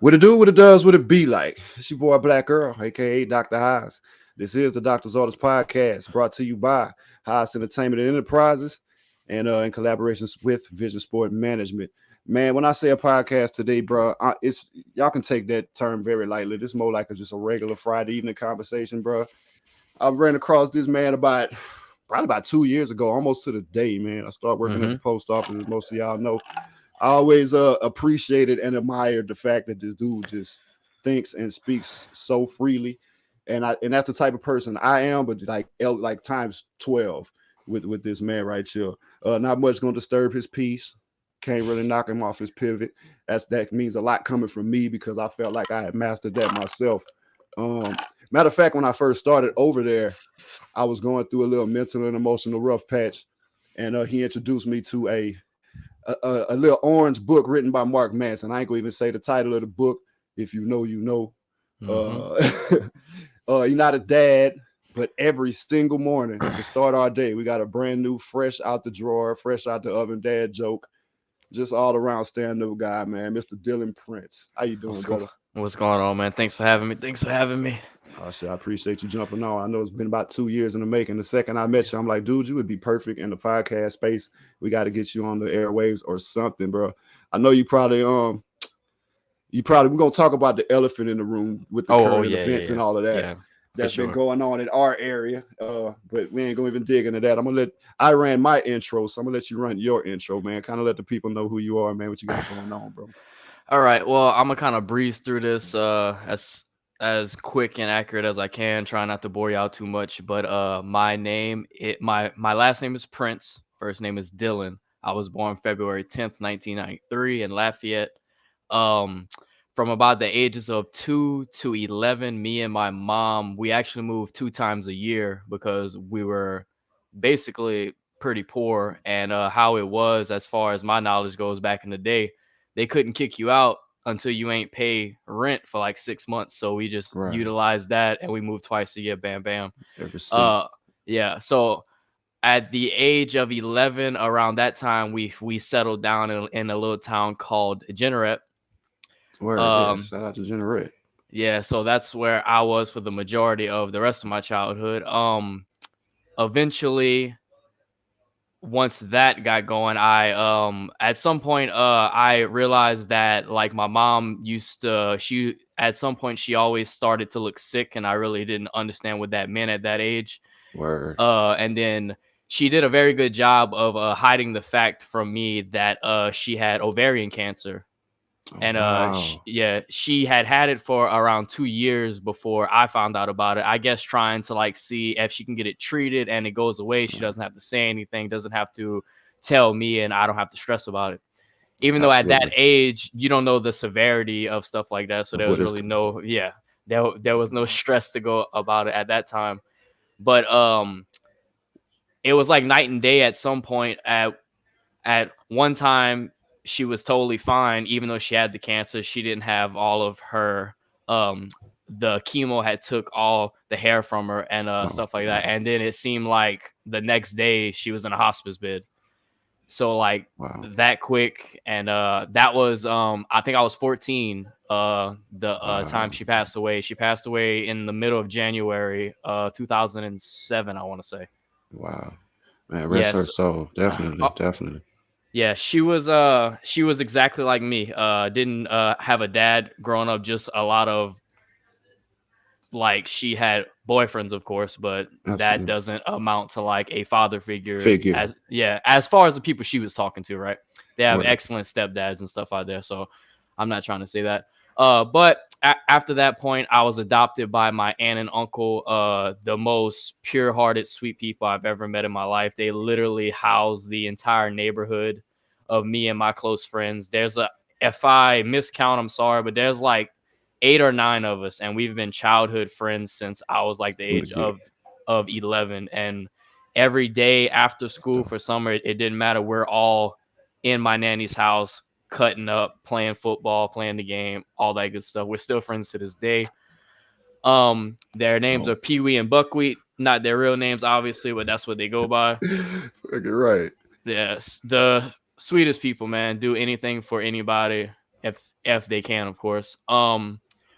What it do, what it does, what it be like. It's your boy Black Earl, aka Dr. H.A.A.S. This is the Doctor's Orders Podcast, brought to you by H.A.A.S Entertainment and Enterprises, and in collaborations with Vision Sport Management. Man, when I say a podcast today, bro, it's y'all can take that term very lightly. This is more like just a regular Friday evening conversation, bro. I ran across this man probably about 2 years ago, almost to the day, man. I started working at the post office, as most of y'all know. I always appreciated and admired the fact that this dude just thinks and speaks so freely, and that's the type of person I am, but like times 12 with this man right here. Not much gonna disturb his peace. Can't really knock him off his pivot. That means a lot coming from me because I felt like I had mastered that myself. Matter of fact, when I first started over there, I was going through a little mental and emotional rough patch, and he introduced me to a little orange book written by Mark Manson. I ain't gonna even say the title of the book. If you know, you know. You're not a dad, but every single morning to start our day, we got a brand new, fresh out the drawer, fresh out the oven dad joke. Just all around stand-up guy, man. Mr. Dylan Prince. How you doing, brother? What's going on, man? Thanks for having me. Oh, shit, I appreciate you jumping on. I know it's been about 2 years in the making. The second I met you, I'm like, dude, you would be perfect in the podcast space. We got to get you on the airwaves or something, bro. I know we're gonna talk about the elephant in the room with the current events and all of that that's been going on in our area. But we ain't gonna even dig into that. I ran my intro, so I'm gonna let you run your intro, man. Kind of let the people know who you are, man, what you got going on, bro. All right. Well, I'm gonna kind of breeze through this as quick and accurate as I can. Try not to bore you out too much. But my last name is Prince. First name is Dylan. I was born February 10th, 1993 in Lafayette. Um, from about the ages of 2 to 11, me and my mom, we actually moved 2 times a year because we were basically pretty poor. And how it was, as far as my knowledge goes, back in the day, they couldn't kick you out until you ain't pay rent for like 6 months. So we just utilized that, and we moved twice a year. Bam, bam. Yeah. So at the age of 11, around that time, we settled down in a little town called Generette. Shout out to Generette. Yeah, so that's where I was for the majority of the rest of my childhood. Eventually, once that got going, I at some point I realized that, like, my mom she at some point she always started to look sick, and I really didn't understand what that meant at that age. And then she did a very good job of hiding the fact from me that she had ovarian cancer. She had it for around 2 years before I found out about it. I guess trying to like see if she can get it treated and it goes away. She doesn't have to say anything, doesn't have to tell me, and I don't have to stress about it. Even though at that age you don't know the severity of stuff like that, so there was really there was no stress to go about it at that time. But it was like night and day at some point. At one time, she was totally fine, even though she had the cancer. She didn't have all of her the chemo had took all the hair from her and stuff like that. And then it seemed like the next day she was in a hospice bed. So like that quick. And that was I think I was 14 time she passed away. She passed away in the middle of January 2007, I want to say. Wow. Man, rest her soul. Definitely. Yeah, she was exactly like me. Didn't have a dad growing up, just a lot of, like, she had boyfriends, of course, but that doesn't amount to like a father figure. As far as the people she was talking to, right? They have excellent stepdads and stuff out there, so I'm not trying to say that. But after that point, I was adopted by my aunt and uncle, the most pure-hearted, sweet people I've ever met in my life. They literally house the entire neighborhood of me and my close friends. If I miscount, I'm sorry, but there's like 8 or 9 of us, and we've been childhood friends since I was like the age of 11. And every day after school for summer, it didn't matter. We're all in my nanny's house, cutting up, playing football, playing the game, all that good stuff. We're still friends to this day. Their names are Pee Wee and Buckwheat. Not their real names, obviously, but that's what they go by. Right. Yes, the sweetest people, man. Do anything for anybody. if they can, of course.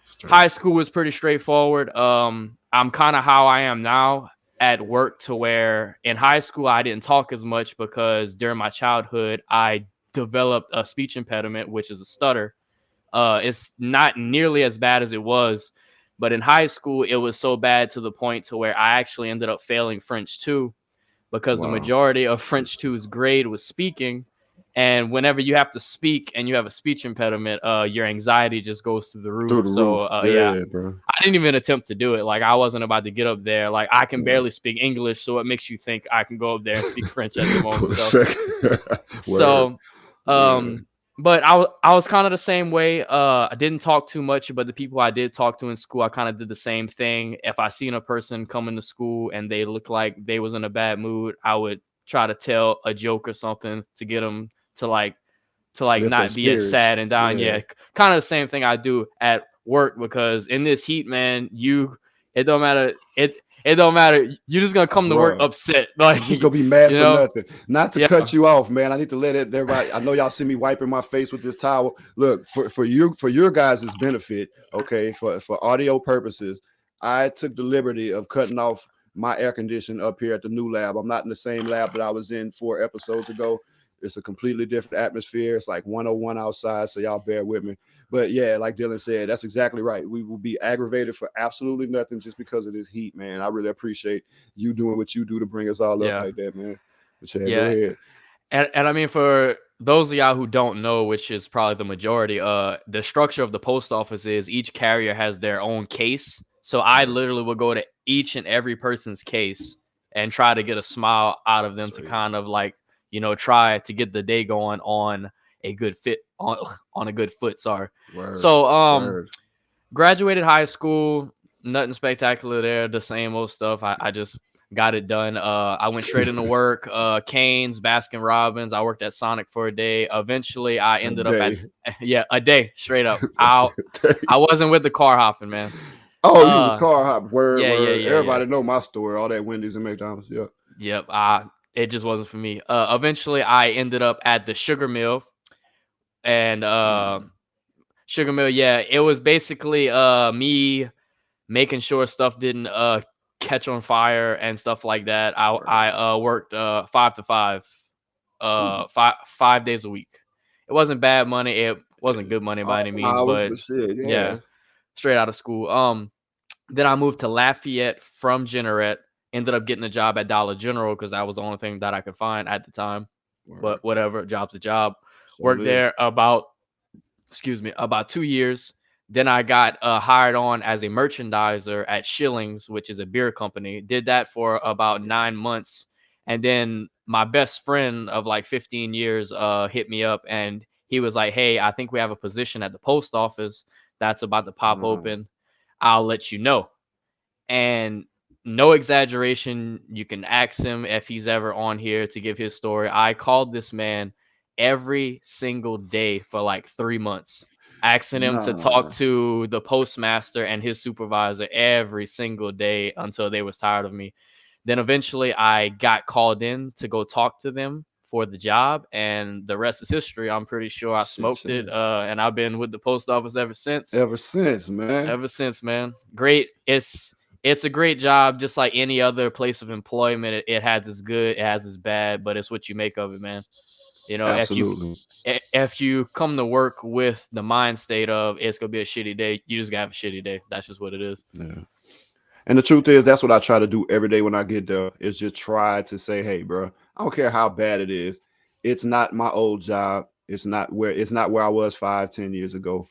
Straight. High school was pretty straightforward. I'm kind of how I am now at work, to where in high school I didn't talk as much because during my childhood I developed a speech impediment, which is a stutter. It's not nearly as bad as it was, but in high school it was so bad to the point to where I actually ended up failing French 2, because the Wow. majority of French 2's grade was speaking. And whenever you have to speak and you have a speech impediment, your anxiety just goes through the Through roof. the So roof. yeah, Yeah, bro. I didn't even attempt to do it. Like, I wasn't about to get up there. Like, I can Yeah. barely speak English, so it makes you think I can go up there and speak French at the moment. For a So second. Word. so, Man. but I was kind of the same way. I didn't talk too much, but the people I did talk to in school, I kind of did the same thing. If I seen a person coming to school and they looked like they was in a bad mood, I would try to tell a joke or something to get them to Lift their not be as spirits. sad and down. Yeah. Yeah, kind of the same thing I do at work, because in this heat, man, it don't matter. It don't matter. You're just gonna come to work Bro. upset, You like, just gonna be mad for know. nothing. Not to Yeah, cut you off, man. I need to let it everybody. I know y'all see me wiping my face with this towel. Look, for your guys' benefit, okay, for audio purposes, I took the liberty of cutting off my air conditioning up here at the new lab. I'm not in the same lab that I was in 4 episodes ago. It's a completely different atmosphere. It's like 101 outside, so y'all bear with me. But yeah, like Dylan said, that's exactly right. We will be aggravated for absolutely nothing just because of this heat, man. I really appreciate you doing what you do to bring us all up yeah, like that, man. But yeah, go yeah. ahead. And I mean, for those of y'all who don't know, which is probably the majority, the structure of the post office is each carrier has their own case. So I Word. literally will go to each and every person's case and try to get a smile out of them, to Straight. kind of like, try to get the day going on a good fit on a good foot. Sorry. Word. So Word. graduated high school, nothing spectacular there, the same old stuff. I just got it done. I went straight into work. Canes, Baskin Robbins. I worked at Sonic for a day. Eventually, I A ended up at day. yeah, a day straight up. That's a day. I wasn't with the car hopping, man. Oh, you was a Uh, car hop. Word, yeah, yeah, word. yeah, yeah. Everybody know my story. All that Wendy's and McDonald's. Yeah. Yep. It just wasn't for me. Eventually, I ended up at the sugar mill, and Mm, sugar mill. Yeah, it was basically me making sure stuff didn't catch on fire and stuff like that. word. I worked 5 to 5, Ooh, 5 days a week. It wasn't bad money. It wasn't good money by all any them means, hours, but but shit, yeah, yeah. straight out of school. Then I moved to Lafayette from Jeanerette. Ended up getting a job at Dollar General because that was the only thing that I could find at the time. But Word. whatever, job's a job. So Worked live. there about 2 years. Then I got hired on as a merchandiser at Shillings, which is a beer company. Did that for about 9 months. And then my best friend of like 15 years hit me up, and he was like, "Hey, I think we have a position at the post office that's about to pop Uh, open. I'll let you know." And no exaggeration, you can ask him if he's ever on here to give his story. I called this man every single day for like 3 months, asking him to talk nah. to the postmaster and his supervisor every single day until they was tired of me. Then eventually I got called in to go talk to them for the job, and the rest is history. I'm pretty sure I Shit, smoked it, yeah. and I've been with the post office ever since. Ever since, man. Ever since, man. Great. It's a great job, just like any other place of employment. It has its good, it has its bad, but it's what you make of it, man. Absolutely. If you come to work with the mind state of it's gonna be a shitty day, you just gotta have a shitty day. That's just what it is. Yeah. And the truth is, that's what I try to do every day when I get there. Is just try to say, "Hey, bro, I don't care how bad it is. It's not my old job. It's not where I was 5, 10 years ago.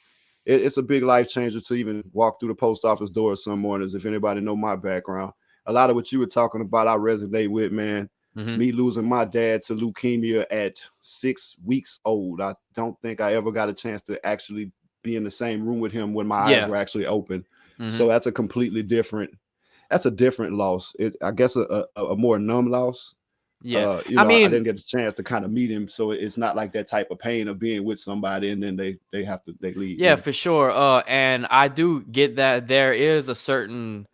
It's a big life changer to even walk through the post office doors some mornings. If anybody know my background, a lot of what you were talking about, I resonate with, man. Mm-hmm. Me losing my dad to leukemia at 6 weeks old. I don't think I ever got a chance to actually be in the same room with him when my eyes Yeah. were actually open. Mm-hmm. So that's a different loss. I guess a more numb loss. Yeah. You I know, I mean, didn't get the chance to kind of meet him, so it's not like that type of pain of being with somebody and then they leave. You yeah, know, for sure. And I do get that there is a certain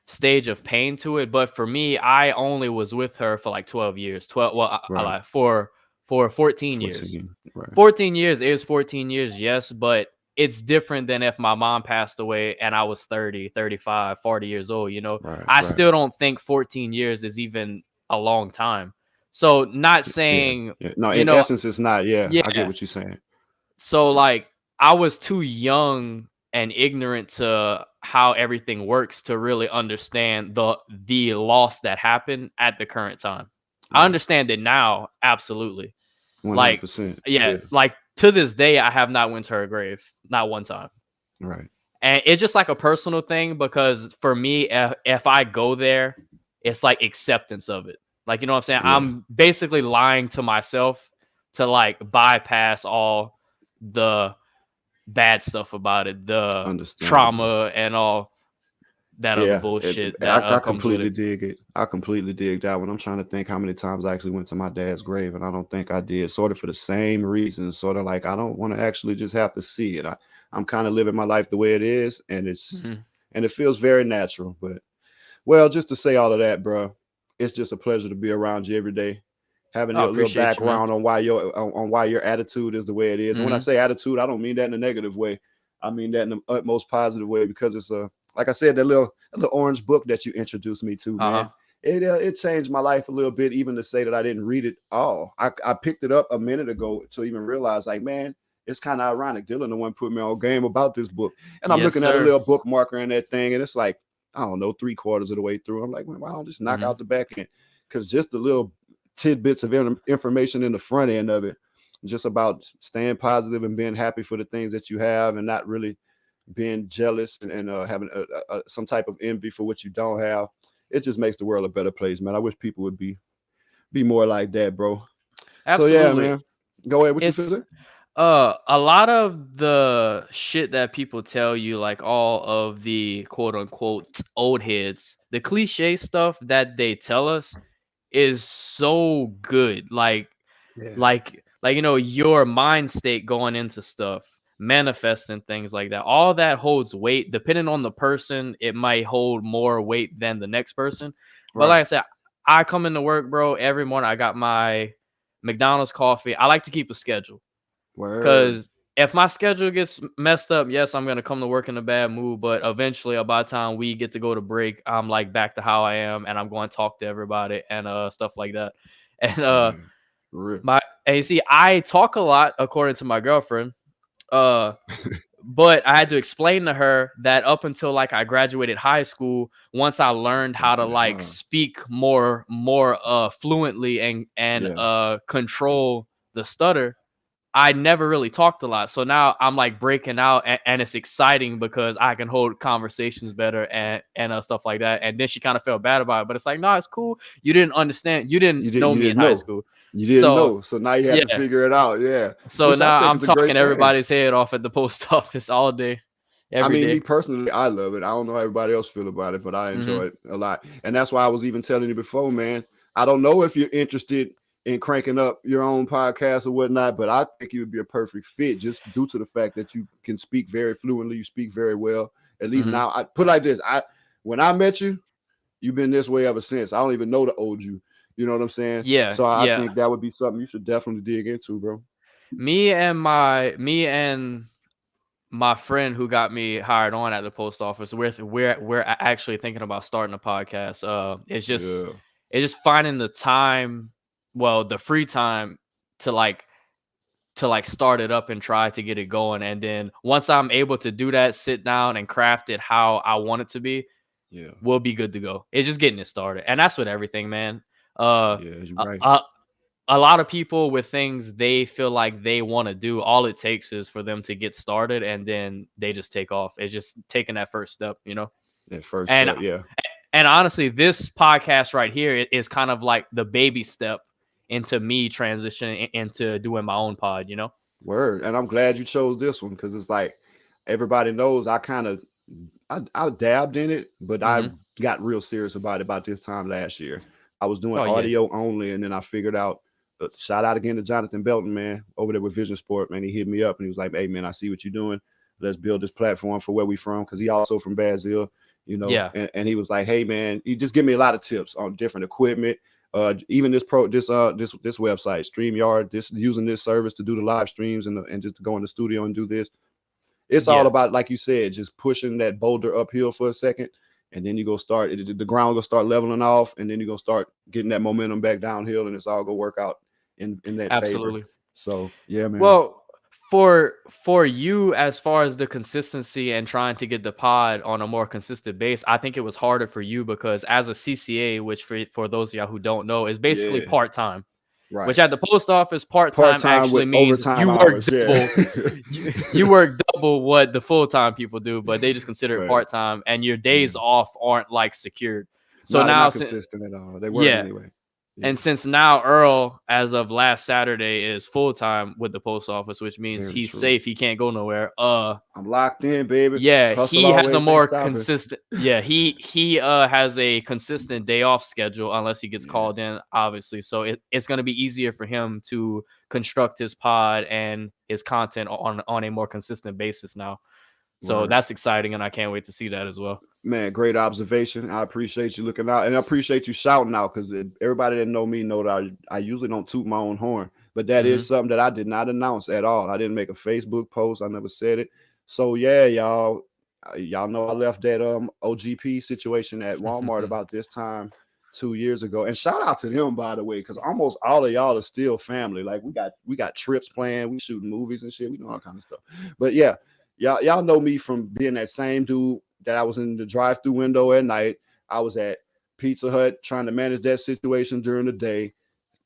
stage of pain to it, but for me, I only was with her for like 12 years. 12, well, I right? lied, for for 14 years. 14, right, 14 years is 14 years, yes, but it's different than if my mom passed away and I was 30, 35, 40 years old, you know. right, I right. still don't think 14 years is even a long time. So not Yeah, saying, yeah. No, you in know, essence, it's not. Yeah, I get yeah. what you're saying. So like I was too young and ignorant to how everything works to really understand the loss that happened at the current time. I Right, understand it now, absolutely. Like, 100%. yeah, Yeah, like to this day, I have not went to her grave, not one time. right. And it's just like a personal thing because for me, if I go there, it's like acceptance of it. Like, you know what I'm saying? Yeah, I'm basically lying to myself to like bypass all the bad stuff about it, the understandable. trauma and all that other Yeah, bullshit that I comes with completely it. dig it. I completely dig that one. I'm trying to think how many times I actually went to my dad's grave, and I don't think I did. Sort of for the same reasons. Sort of like I don't want to actually just have to see it. I'm kind of living my life the way it is, and Mhm. it feels very natural. But well, just to say all of that, bro, it's just a pleasure to be around you every day. Having I a little appreciate you, man. background on why on why your attitude is the way it is. And when I Hmm. say attitude, I don't mean that in a negative way. I mean that in the utmost positive way because it's a like I said, that little orange book that you introduced me to, Uh huh. man. It changed my life a little bit, even to say that I didn't read it all. I picked it up a minute ago to even realize, like, man, it's kind of ironic. Dylan the one put me on game about this book, and I'm Yes, looking at a sir. little bookmarker in that thing, and it's like I don't know, 3/4 of the way through. I'm like, man, why don't I just knock Hmm. out the back end? Because just the little tidbits of information in the front end of it, just about staying positive and being happy for the things that you have, and not really being jealous and having some type of envy for what you don't have. It just makes the world a better place, man. I wish people would be more like that, bro. So yeah, Absolutely. man. Go ahead. What you feel It's say? a lot of the shit that people tell you, like all of the quote unquote old heads, the cliche stuff that they tell us is so good. Yeah. Like you know, your mind state going into stuff, manifesting things like that. All that holds weight. Depending on the person, it might hold more weight than the next person. But like Right. I said, I come into work, bro, every morning. I got my McDonald's coffee. I like to keep a schedule. Word. Because if my schedule gets messed up, yes, I'm gonna come to work in a bad mood. But eventually, by the time we get to go to break, I'm like back to how I am, and I'm going to talk to everybody and stuff like that. And Man. For real. and you see, I talk a lot according to my girlfriend. Uh, but I had to explain to her that up until like I graduated high school, once I learned how to Talking that like hard. speak more fluently and Yeah. control the stutter, I never really talked a lot. So now I'm like breaking out and it's exciting because I can hold conversations better and stuff like that. And then she kind of felt bad about it, but it's like, no, it's cool. You didn't understand. You didn't know You me in didn't high know. school. You didn't So know. So now you had to yeah. figure it out. Yeah. So Which I now think I'm is a great talking thing. everybody's head off at the post office all day, I every mean, me day. personally, I love it. I don't know how everybody else feel about it, but I Mm-hmm. enjoy it a lot. And that's why I was even telling you before, man. I don't know if you're interested in cranking up your own podcast or whatnot, but I think you would be a perfect fit just due to the fact that you can speak very fluently, you speak very well. At least Mm-hmm. now, I put it like this: I when I met you, you've been this way ever since. I don't even know the old you. You know what I'm saying? Yeah, So I yeah. think that would be something you should definitely dig into, bro. Me and my friend who got me hired on at the post office, we're actually thinking about starting a podcast. Yeah, It's just finding the time, well, the free time to like start it up and try to get it going. And then once I'm able to do that, sit down and craft it how I want it to be, yeah, we'll be good to go. It's just getting it started. And that's with everything, man. Uh yeah. You're a, right. a, a lot of people with things they feel like they want to do, all it takes is for them to get started and then they just take off. It's just taking that first step, you know? That first And step, yeah. and honestly, this podcast right here is kind of like the baby step into me transitioning into doing my own pod, you know? Word. And I'm glad you chose this one because it's like everybody knows I dabbed in it, but I Hmm. got real serious about it about this time last year. I was doing Oh yeah. audio only, and then I figured out. Shout out again to Jonathan Belton, man, over there with Vision Sport, man. He hit me up and he was like, "Hey, man, I see what you're doing. Let's build this platform for where we from." Because he also from Brazil, Yeah. and he was like, "Hey, man," he just give me a lot of tips on different equipment. Even this website, StreamYard, this using this service to do the live streams and just to go in the studio and do this. It's all Yeah, about, like you said, just pushing that boulder uphill for a second, and then you go start the ground will start leveling off, and then you go start getting that momentum back downhill, and it's all gonna work out in that favor. absolutely. So yeah, man. Well, for you, as far as the consistency and trying to get the pod on a more consistent base, I think it was harder for you because as a CCA, which for those of y'all who don't know, is basically Yeah, part time. Which right. at the post office, part Part time time actually with means overtime you work hours. Yeah. double. You work double what the full time people do, but they just consider it Right. part time, and your Yeah. days off aren't like secured. So No, they're now, not since consistent at all. They weren't yeah, anyway. Yeah. and since now Earl, as of last Saturday, is full time with the post office, which means Very he's true. safe. He can't go nowhere. I'm locked in, baby. Yeah, Hustle he has a always been more stopping. consistent. Yeah, he has a consistent day off schedule unless he gets called Yes. in, obviously. So it's going to be easier for him to construct his pod and his content on a more consistent basis now. So Word. that's exciting, and I can't wait to see that as well. Man, great observation. I appreciate you looking out, and I appreciate you shouting out because everybody that know me know that I usually don't toot my own horn, but that Hmm. is something that I did not announce at all. I didn't make a Facebook post. I never said it. So yeah, y'all know I left that OGP situation at Walmart about this time 2 years ago. And shout out to them, by the way, because almost all of y'all are still family. Like we got trips planned, we shooting movies and shit, we doing all kind of stuff. But yeah, y'all know me from being that same dude that I was in the drive-through window at night. I was at Pizza Hut trying to manage that situation during the day,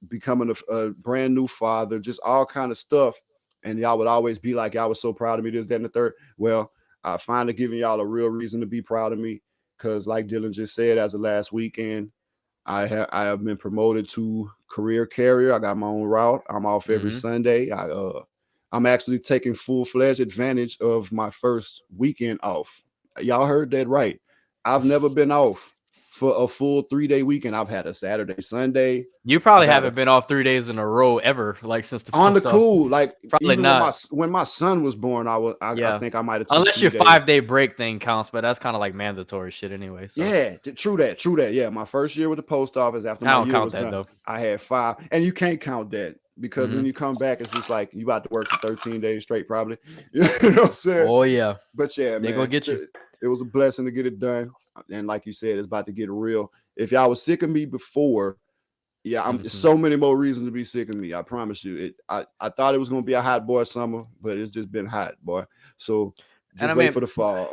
becoming a brand new father, just all kind of stuff. And y'all would always be like, y'all was so proud of me, this, that, and the third. Well, I finally giving y'all a real reason to be proud of me. Cause like Dylan just said, as of last weekend, I have been promoted to career carrier. I got my own route. I'm off every Hmm. Sunday. I'm actually taking full-fledged advantage of my first weekend off. Y'all heard that right. I've never been off for a full 3-day weekend. I've had a Saturday, Sunday. You I've probably had a haven't been off 3 days in a row ever, like since the on the post office. cool. Like Probably even when my not. when my son was born, I Yeah, think I might have took unless your 3 days. 5 day break thing counts, but that's kind of like mandatory shit anyway. So Yeah, true that, true that. Yeah, my first year with the post office, after I my don't year count was that done, though. I had 5, and you can't count that because when Hmm. you come back, it's just like you about to work for 13 days straight, probably. You know what I'm saying? Oh yeah, But yeah, they gonna man, get you. it was a blessing to get it done, and like you said, it's about to get real. If y'all was sick of me before, yeah, Hmm. so many more reasons to be sick of me. I promise you. I thought it was gonna be a hot boy summer, but it's just been hot, boy. So And just I wait for mean, the fall.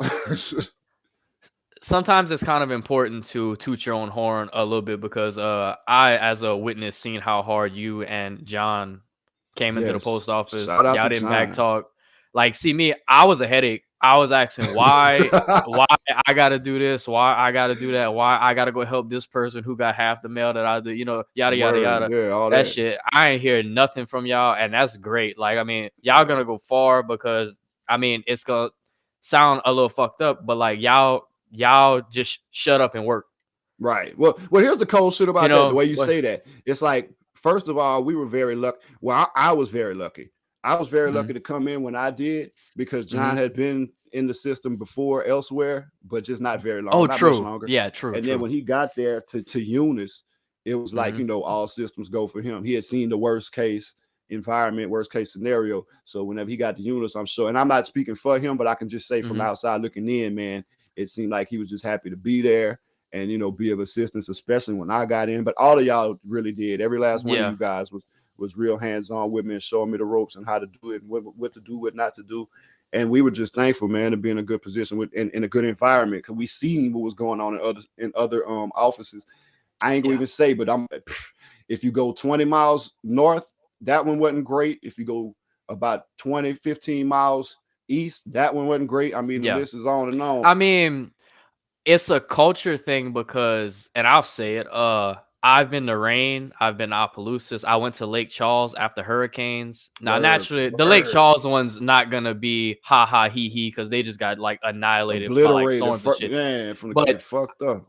sometimes it's kind of important to toot your own horn a little bit because I, as a witness, seen how hard you and John came into the Yes, post office. shout out Y'all to didn't back John. talk. Like, see me, I was a headache. I was asking why I gotta do this, why I gotta do that, why I gotta go help this person who got half the mail that I do, yada yada Word, yada. yeah, all That that. shit, I ain't hear nothing from y'all, and that's great. Like, I mean, y'all Right, gonna go far because I mean it's gonna sound a little fucked up, but like y'all just shut up and work. right. Well, here's the cold shit You about that. The know way you what? say that, it's like first of all, we were very lucky. Well, I was very lucky. I was very Hmm. lucky to come in when I did because Hmm. John had been in the system before elsewhere, but just not very long, Oh, not much true. longer. Yeah, true, And then true. when he got there to Eunice, it was like Hmm. all systems go for him. He had seen the worst case environment, worst case scenario. So whenever he got to Eunice, I'm sure, and I'm not speaking for him, but I can just say from Hmm. outside looking in, man, it seemed like he was just happy to be there and be of assistance, especially when I got in. But all of y'all really did. Every last one of Yeah, you guys was real hands on with me and showing me the ropes and how to do it and what to do, what not to do. And we were just thankful, man, to be in a good position in a good environment because we seen what was going on in other offices. I ain't gonna yeah, even say, but if you go 20 miles north, that one wasn't great. If you go about 20, 15 miles east, that one wasn't great. I mean, the yeah. list is on and on. I mean, it's a culture thing because, and I'll say it. I've been to Rain. I've been to Opelousas. I went to Lake Charles after hurricanes. Now, Word, naturally, the Lake word. Charles one's not gonna be ha ha he he because they just got like annihilated by like Obliterated, storms and shit. man, from the But fucked up.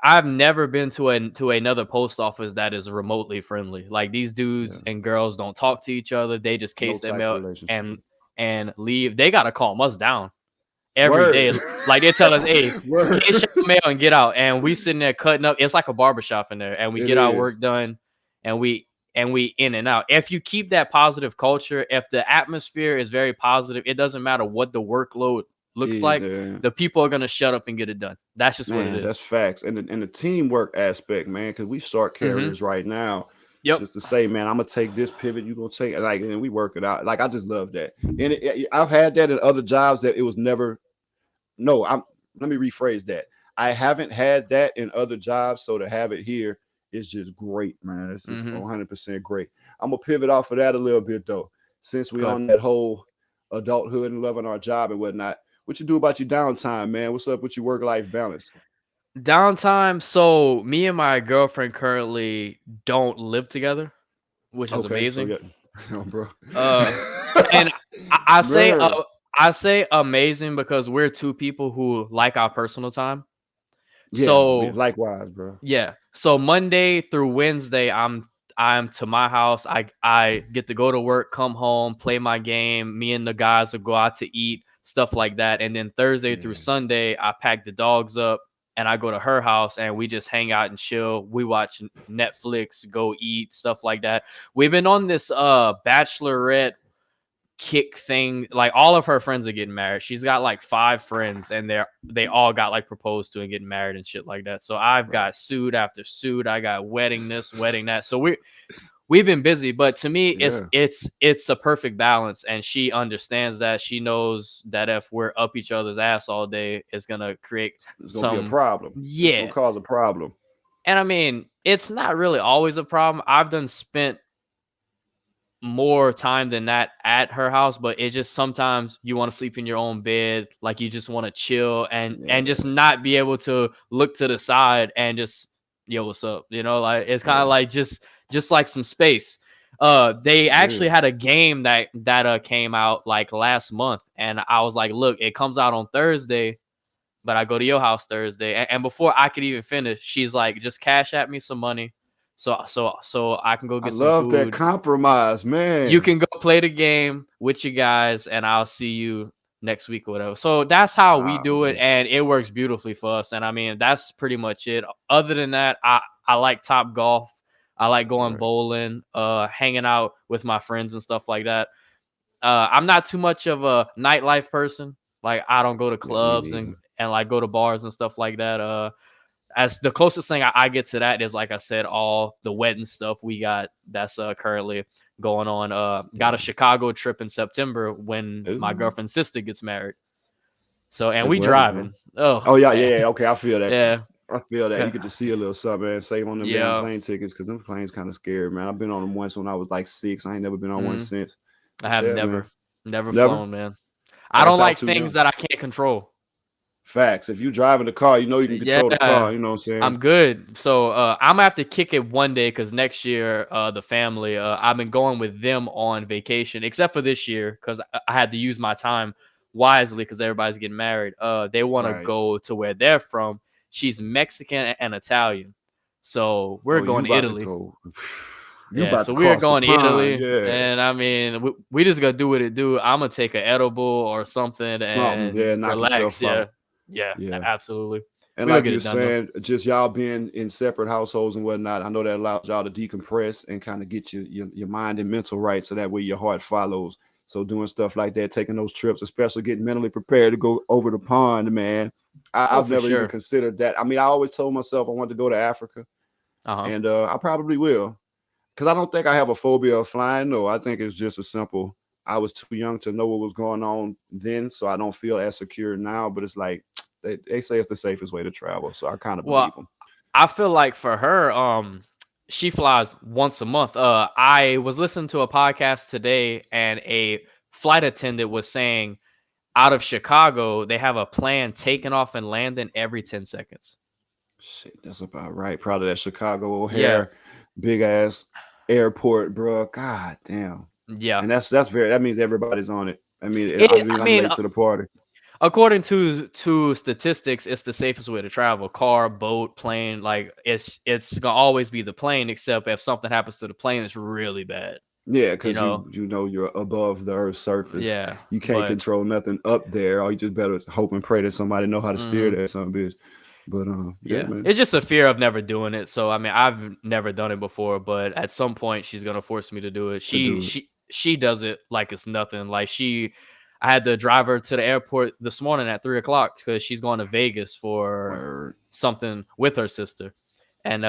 I've never been to another post office that is remotely friendly. Like these Yeah, dudes and girls don't talk to each other. They just no case their type of mail relationship. and leave. They gotta calm us down. every Word. day. Like they tell us, hey, Word. cash your mail and get out. And we sitting there cutting up. It's like a barbershop in there. And we It get our is. work done and we in and out. If you keep that positive culture, if the atmosphere is very positive, it doesn't matter what the workload looks Is like. yeah. The people are gonna shut up and get it done. That's just what it Man, that's is. facts. And the teamwork aspect, man, because we start Mm-hmm. carriers right now. Yep. Just to say, man, I'm gonna take this pivot. You gonna take like, and we work it out. Like I just love that. And I've had that in other jobs that it was never. No, I'm. Let me rephrase that. I haven't had that in other jobs, so to have it here is just great, man. It's just Mm-hmm. 100% great. I'm gonna pivot off of that a little bit though, since we Good. on that whole adulthood and loving our job and whatnot. What you do about your downtime, man? What's up with your work life balance? Downtime. So me and my girlfriend currently don't live together, which is Okay, so amazing. yeah, oh, bro. Uh, and I say Man, I say amazing because we're two people who like our personal time. yeah, So likewise, bro. yeah. So Monday through Wednesday, I'm to my house. I get to go to work, come home, play my game. Me and the guys will go out to eat, stuff like that. And then Thursday through Yeah, Sunday, I pack the dogs up and I go to her house and we just hang out and chill. We watch Netflix, go eat, stuff like that. We've been on this bachelorette kick thing. Like all of her friends are getting married. She's got like 5 friends and they all got like proposed to and getting married and shit like that. So I've right. got suit after suit. I got wedding this, wedding that. So we've been busy, but to me Yeah, it's a perfect balance and she understands that. She knows that if we're up each other's ass all day, it's going to create it's gonna be a some problem. It's gonna yeah. cause a problem. And I mean, it's not really always a problem. I've done spent more time than that at her house, but it's just sometimes you want to sleep in your own bed, like you just want to chill and just Yeah, not be able to look to the side and just yo, what's up? You know, like it's kind of yeah. like just like some space. They It actually is. had a game that came out like last month, and I was like, look, it comes out on Thursday, but I go to your house Thursday, and before I could even finish, she's like, just cash at me some money, so I can go I get some love that food. compromise, You man. can go play the game with you guys, and I'll see you next week or whatever. So that's how we Ah, do it, man. and it works beautifully for us. And I mean, that's pretty much it. Other than that, I like Top Golf. I like going Right. bowling, hanging out with my friends and stuff like that. I'm not too much of a nightlife person. Like I don't go to Yeah, me clubs neither. and like go to bars and stuff like that. As the closest thing I get to that is like I said, all the wedding stuff we got that's currently going on. Got a Yeah. Chicago trip in September when my Ooh, girlfriend's sister gets married. So and that's we wedding, bro. driving. Oh Oh yeah, man, yeah, yeah. Okay, I feel that. yeah, I feel that. You Ca- get to see a little something, man. Save on them damn yeah. plane tickets because them planes kind of scary, man. I've been on them once when I was like 6. I ain't never been on one Mm, since. I But have yeah, man. never Never. flown, man. I I don't guess I was like too things young. that I can't control. Facts. If you driving the car, you know you can control the Yeah, car. You know what I'm saying? I'm good. So I'm gonna have to kick it one day because next year, the family, I've been going with them on vacation, except for this year because I had to use my time wisely because everybody's getting married. They want to Right. go to where they're from. She's Mexican and Italian, so we're Oh, you going to about to Italy. go. You Yeah, about so to we are cross the going to pond. Italy, Yeah. and I mean, we just gonna do what it do. I'm gonna take an edible or something Something. and Yeah. Knock relax. yourself Yeah, out. yeah, Yeah. absolutely. And We gonna like get you're it done though. saying, just y'all being in separate households and whatnot, I know that allows y'all to decompress and kind of get your mind and mental right, so that way your heart follows. So doing stuff like that, taking those trips, especially getting mentally prepared to go over the pond, man. Oh, I've for never even sure. considered that. I mean, I always told myself I wanted to go to Africa, Uh-huh. and I probably will, because I don't think I have a phobia of flying. No, I think it's just a simple. I was too young to know what was going on then, so I don't feel as secure now. But it's like they say it's the safest way to travel, so I kind of Well, believe them. I feel like for her, she flies once a month. I was listening to a podcast today, and a flight attendant was saying out of Chicago, they have a plane taking off and landing every 10 seconds. Shit, that's about right. Probably that Chicago Yeah, O'Hare, big ass airport, bro. God damn. yeah. And that's very. That means everybody's on it. I mean, I I'm mean, late to the party. according to statistics, it's the safest way to travel. Car, boat, plane. Like it's gonna always be the plane, except if something happens to the plane, it's really bad. Yeah, you because know. you're above the Earth's surface. Yeah, You can't but control nothing up there, or you just better hope and pray that somebody know how to steer mhm. that some bitch. But yeah, Yeah, man, it's just a fear of never doing it. So I mean, I've never done it before, but at some point she's gonna force me to do it. to She do it. she she does it like it's nothing. I had to drive her to the airport this morning at 3 o'clock because she's going to Vegas for Word. something with her sister, and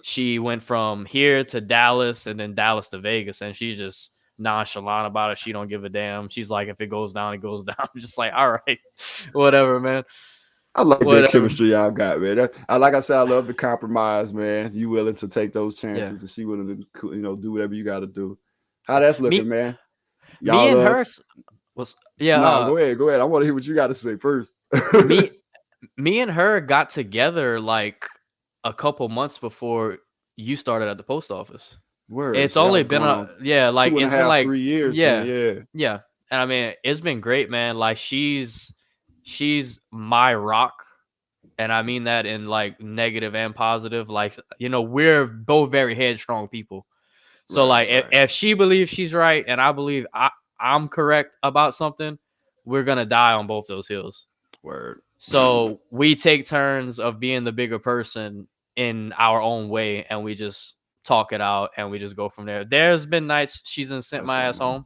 she went from here to Dallas and then Dallas to Vegas, and she's just nonchalant about it. She don't give a damn. She's like, if it goes down, it goes down. I'm just like, all right, whatever, man, I like that whatever. chemistry y'all got, man. Like I said, I love the compromise, man. You willing to take those Yeah, chances, and she willing to, do whatever you got to do. How that's looking, me man? me Y'all, and her was yeah nah, go ahead. I want to hear what you got to say first. me me and her got together like a couple months before you started at the post office. Word. It's So y'all only was been going a on yeah, like two and a it's been half, like 3 years. Then, yeah, yeah. yeah. And I mean, it's been great, man. Like she's my rock, and I mean that in like negative and positive. Like, we're both very headstrong people. So Right, like right. if she believes she's right and I believe I'm correct about something, we're gonna die on both those hills. Word. So we take turns of being the bigger person in our own way, and we just talk it out, and we just go from there. There's been nights she's done sent That's my right, ass man. home.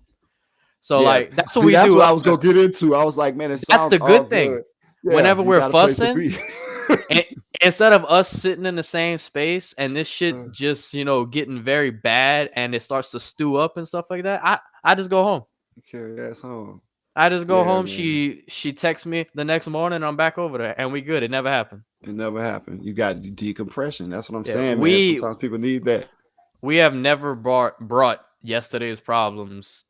So Yeah. like that's what See, we that's do. what I was gonna get into. I was like, man, it That's sounds the all good thing. good. Yeah, Whenever you we're got a place to fussing, be. and instead of us sitting in the same space and this shit Uh, just getting very bad and it starts to stew up and stuff like that, I just go home. Carry ass home. I just go Yeah, home. man. She texts me the next morning. I'm back over there, and we good. It never happened. It never happened. You got decompression. That's what I'm Yeah, saying, man. Sometimes people need that we have never brought yesterday's problems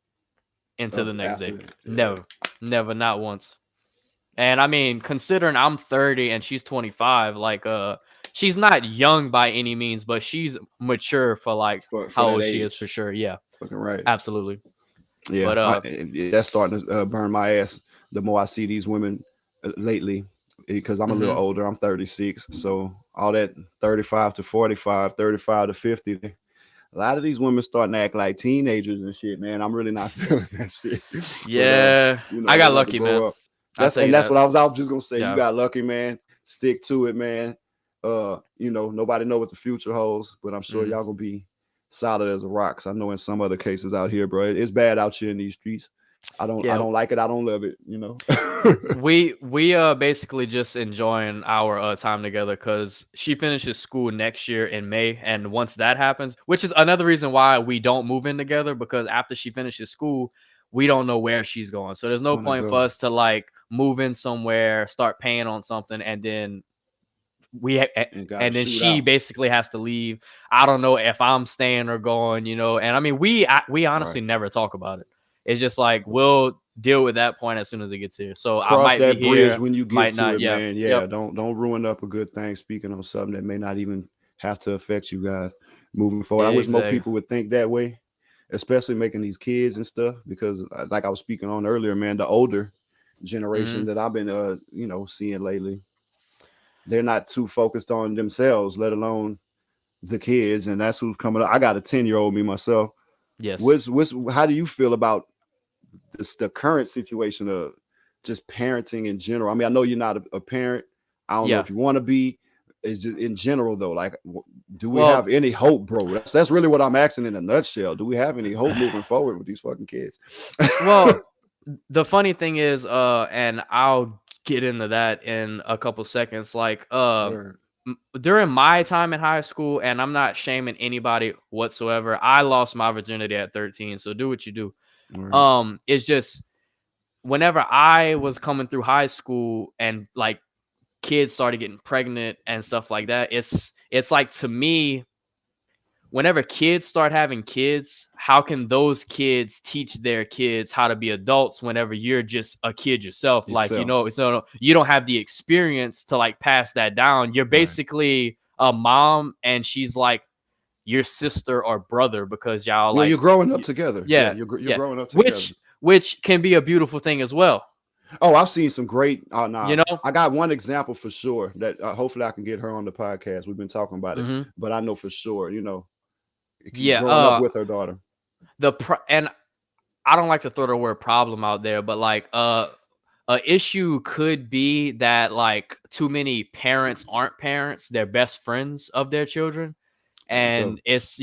into up the next day. after. Yeah. Never, never, not once. And I mean, considering I'm 30 and she's 25, like she's not young by any means, but she's mature for like For how that old she is age. for sure. Yeah, Fucking right. absolutely. Yeah, But that's starting to burn my ass. The more I see these women lately, because I'm a little mhm. older. I'm 36, so all that 35 to 45, 35 to 50. A lot of these women starting to act like teenagers and shit, man. I'm really not feeling that shit. But Yeah, I they got about to lucky, man. grow up. I'll tell you That's that. what I was just gonna say. You Yeah. got lucky, man. Stick to it, man. Nobody know what the future holds, but I'm sure Mhm. y'all gonna be solid as a rock. 'Cause I know in some other cases out here, bro, it's bad out here in these streets. I Yeah, don't like it. I don't love it. we basically just enjoying our time together because she finishes school next year in May, and once that happens, which is another reason why we don't move in together, because after she finishes school, we don't know where she's going. So there's no Wanna point for go us to like move in somewhere, start paying on something, and then we and gotta and then shoot she out. basically has to leave. I don't know if I'm staying or going, And I mean, we honestly Right. never talk about it. It's just like we'll deal with that point as soon as it gets here. So I Cross might be that bridge here, when you get might to not. it, Yeah. man. Yep. Yeah, don't ruin up a good thing speaking on something that may not even have to affect you guys moving forward. I Yeah. wish more Exactly. people would think that way, especially making these kids and stuff, because like I was speaking on earlier, man, the older generation Hmm. that I've been seeing lately, they're not too focused on themselves, let alone the kids, and that's who's coming up. I got a 10-year-old me myself. Yes. What's how do you feel about the current situation of just parenting in general? I mean, I know you're not a parent. I don't know Yeah. if you want to be. Is just in general though, like, do we have Well, any hope, bro? That's really what I'm asking in a nutshell. Do we have any hope moving forward with these fucking kids? well, the funny thing is, and I'll get into that in a couple seconds. Like, Word, during my time in high school, and I'm not shaming anybody whatsoever. I lost my virginity at 13, so do what you do. word, It's just whenever I was coming through high school and like kids started getting pregnant and stuff like that, it's like, to me, whenever kids start having kids, how can those kids teach their kids how to be adults whenever you're just a kid yourself? Like, yourself, so you don't have the experience to like pass that down. You're right? basically a mom, and she's like your sister or brother because y'all Well, like, you're growing up together. Yeah, yeah, you're yeah, growing up together. which can be a beautiful thing as well. Oh, I've seen some great. You Nah, know? I got one example for sure that hopefully I can get her on the podcast. We've been talking about it, Hmm. but I know for sure, Yeah. growing up with her daughter. and I don't like to throw the word problem out there, but like a issue could be that like too many parents aren't parents, they're best friends of their children. There you And go. it's,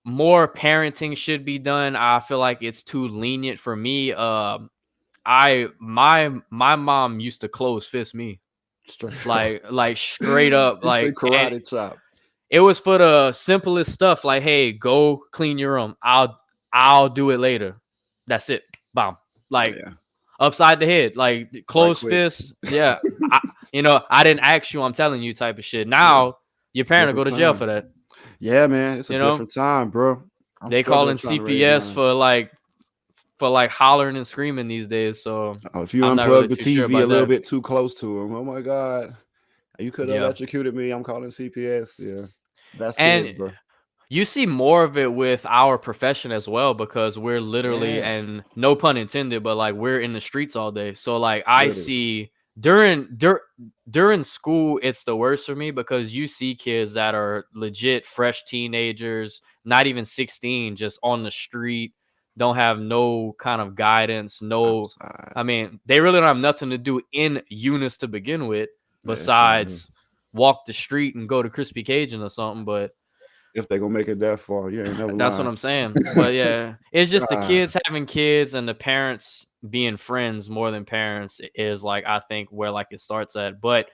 more parenting should be done. I feel like it's too lenient for me. My mom used to close fist me. Straight up. Like straight up, You say like, and karate chop. it was for the simplest stuff, like, hey, go clean your room. I'll do it later. That's it. Bomb. Like Yeah, upside the head, like right closed quick. fist. Yeah. I, I didn't ask you, I'm telling you type of shit. Yeah, Now your parent will go different to jail time. for that. Yeah, man, it's a You know, different time, bro. I'm they struggling calling trying to raise CPS mine. for like hollering and screaming these days. So Oh, if you I'm not really unplug the too sure TV a about little that. bit too close to him, oh my god, you could have Yeah. electrocuted me. I'm calling CPS. Yeah, that's kids, And bro. you see more of it with our profession as well, because we're literally, Yeah, and no pun intended, but like we're in the streets all day. So like I literally. see during school, it's the worst for me because you see kids that are legit fresh teenagers, not even 16, just on the street, don't have no kind of guidance, no, Outside. I mean, they really don't have nothing to do in Eunice to begin with Yeah, sure. besides walk the street and go to Crispy Cajun or something, but If they gonna make it that far, you ain't never that's what lying. I'm saying. But yeah, it's just the God, kids having kids and the parents being friends more than parents is like I think where like it starts at. But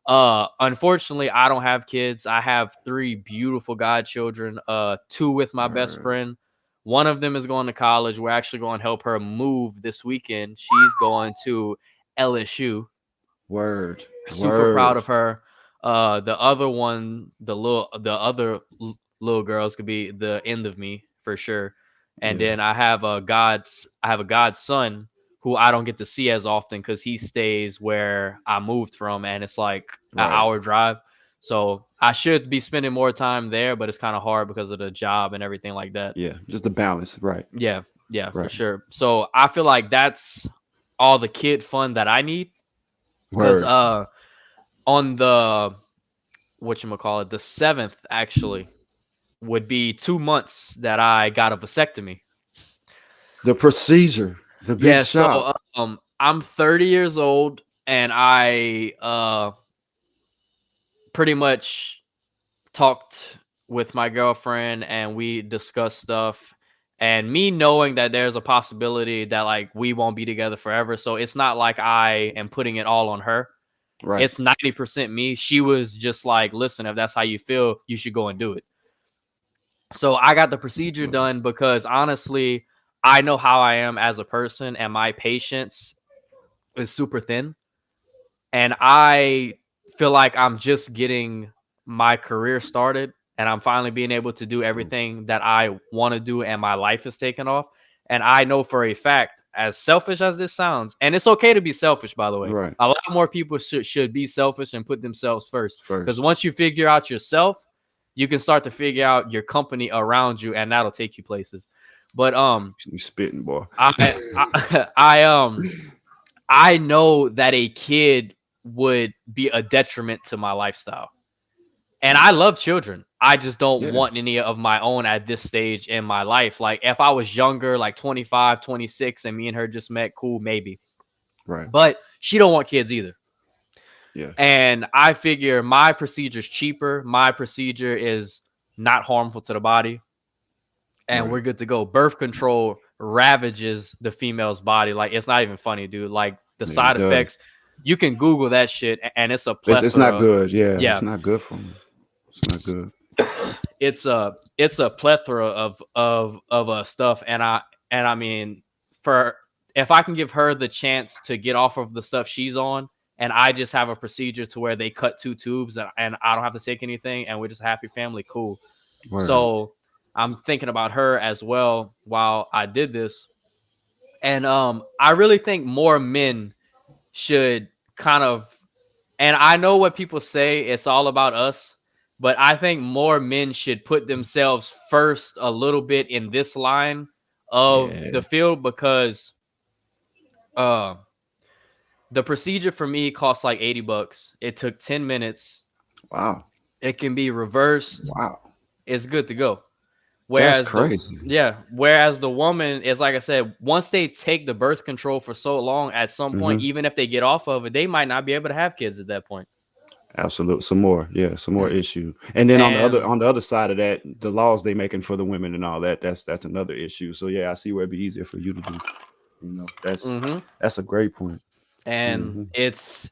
unfortunately I don't have kids. I have three beautiful godchildren, two with my best word, friend. One of them is going to college. We're actually going to help her move this weekend. She's going to LSU. word, Super proud word. of her. The other one, the other little girls could be the end of me for sure. And Yeah, then I have a godson who I don't get to see as often because he stays where I moved from, and it's like an right. hour drive. So I should be spending more time there, but it's kind of hard because of the job and everything like that. Yeah, just the balance. Right, Yeah, yeah, for right. sure. So I feel like that's all the kid fun that I need because Word. on the whatchamacallit, the 7th actually would be 2 months that I got a vasectomy. The procedure, the big Yeah, chop. so I'm 30 years old and I pretty much talked with my girlfriend and we discussed stuff, and me knowing that there's a possibility that like we won't be together forever, so it's not like I am putting it all on her. Right. It's 90% me. She was just like, listen, if that's how you feel, you should go and do it. So I got the procedure done because honestly, I know how I am as a person and my patience is super thin. And I feel like I'm just getting my career started and I'm finally being able to do True. everything that I want to do and my life is taken off. And I know for a fact, as selfish as this sounds, and it's okay to be selfish, by the way. Right. A lot more people should be selfish and put themselves first. Because First, once you figure out yourself, you can start to figure out your company around you, and that'll take you places. But you spitting, boy. I I know that a kid would be a detriment to my lifestyle. And I love children. I just don't Yeah. want any of my own at this stage in my life. Like if I was younger, like 25, 26, and me and her just met, cool, maybe. Right. But she don't want kids either. Yeah. And I figure my procedure is cheaper. My procedure is not harmful to the body. And Right. we're good to go. Birth control ravages the female's body. Like it's not even funny, dude. Like the Yeah, it side does. effects, you can Google that shit, and it's a It's not plethora. good. Yeah, it's Yeah, not good for me. It's not good. it's a plethora of stuff, and I mean, for if I can give her the chance to get off of the stuff she's on, and I just have a procedure to where they cut two tubes and I don't have to take anything, and we're just a happy family, cool. Word. So I'm thinking about her as well while I did this. And I really think more men should kind of, and I know what people say, it's all about us, but I think more men should put themselves first a little bit in this line of the Yeah. field because uh the procedure for me costs like $80. It took 10 minutes. Wow. It can be reversed. Wow. It's good to go. That's Whereas the crazy. yeah, whereas the woman is like I said, once they take the birth control for so long, at some point, Hmm. even if they get off of it, they might not be able to have kids at that point. Absolutely. Some more. Yeah, some more issue. And then And on the other side of that, the laws they making for the women and all that, that's another issue. So yeah, I see where it'd be easier for you to do. mhm. That's a great point. And Hmm. it's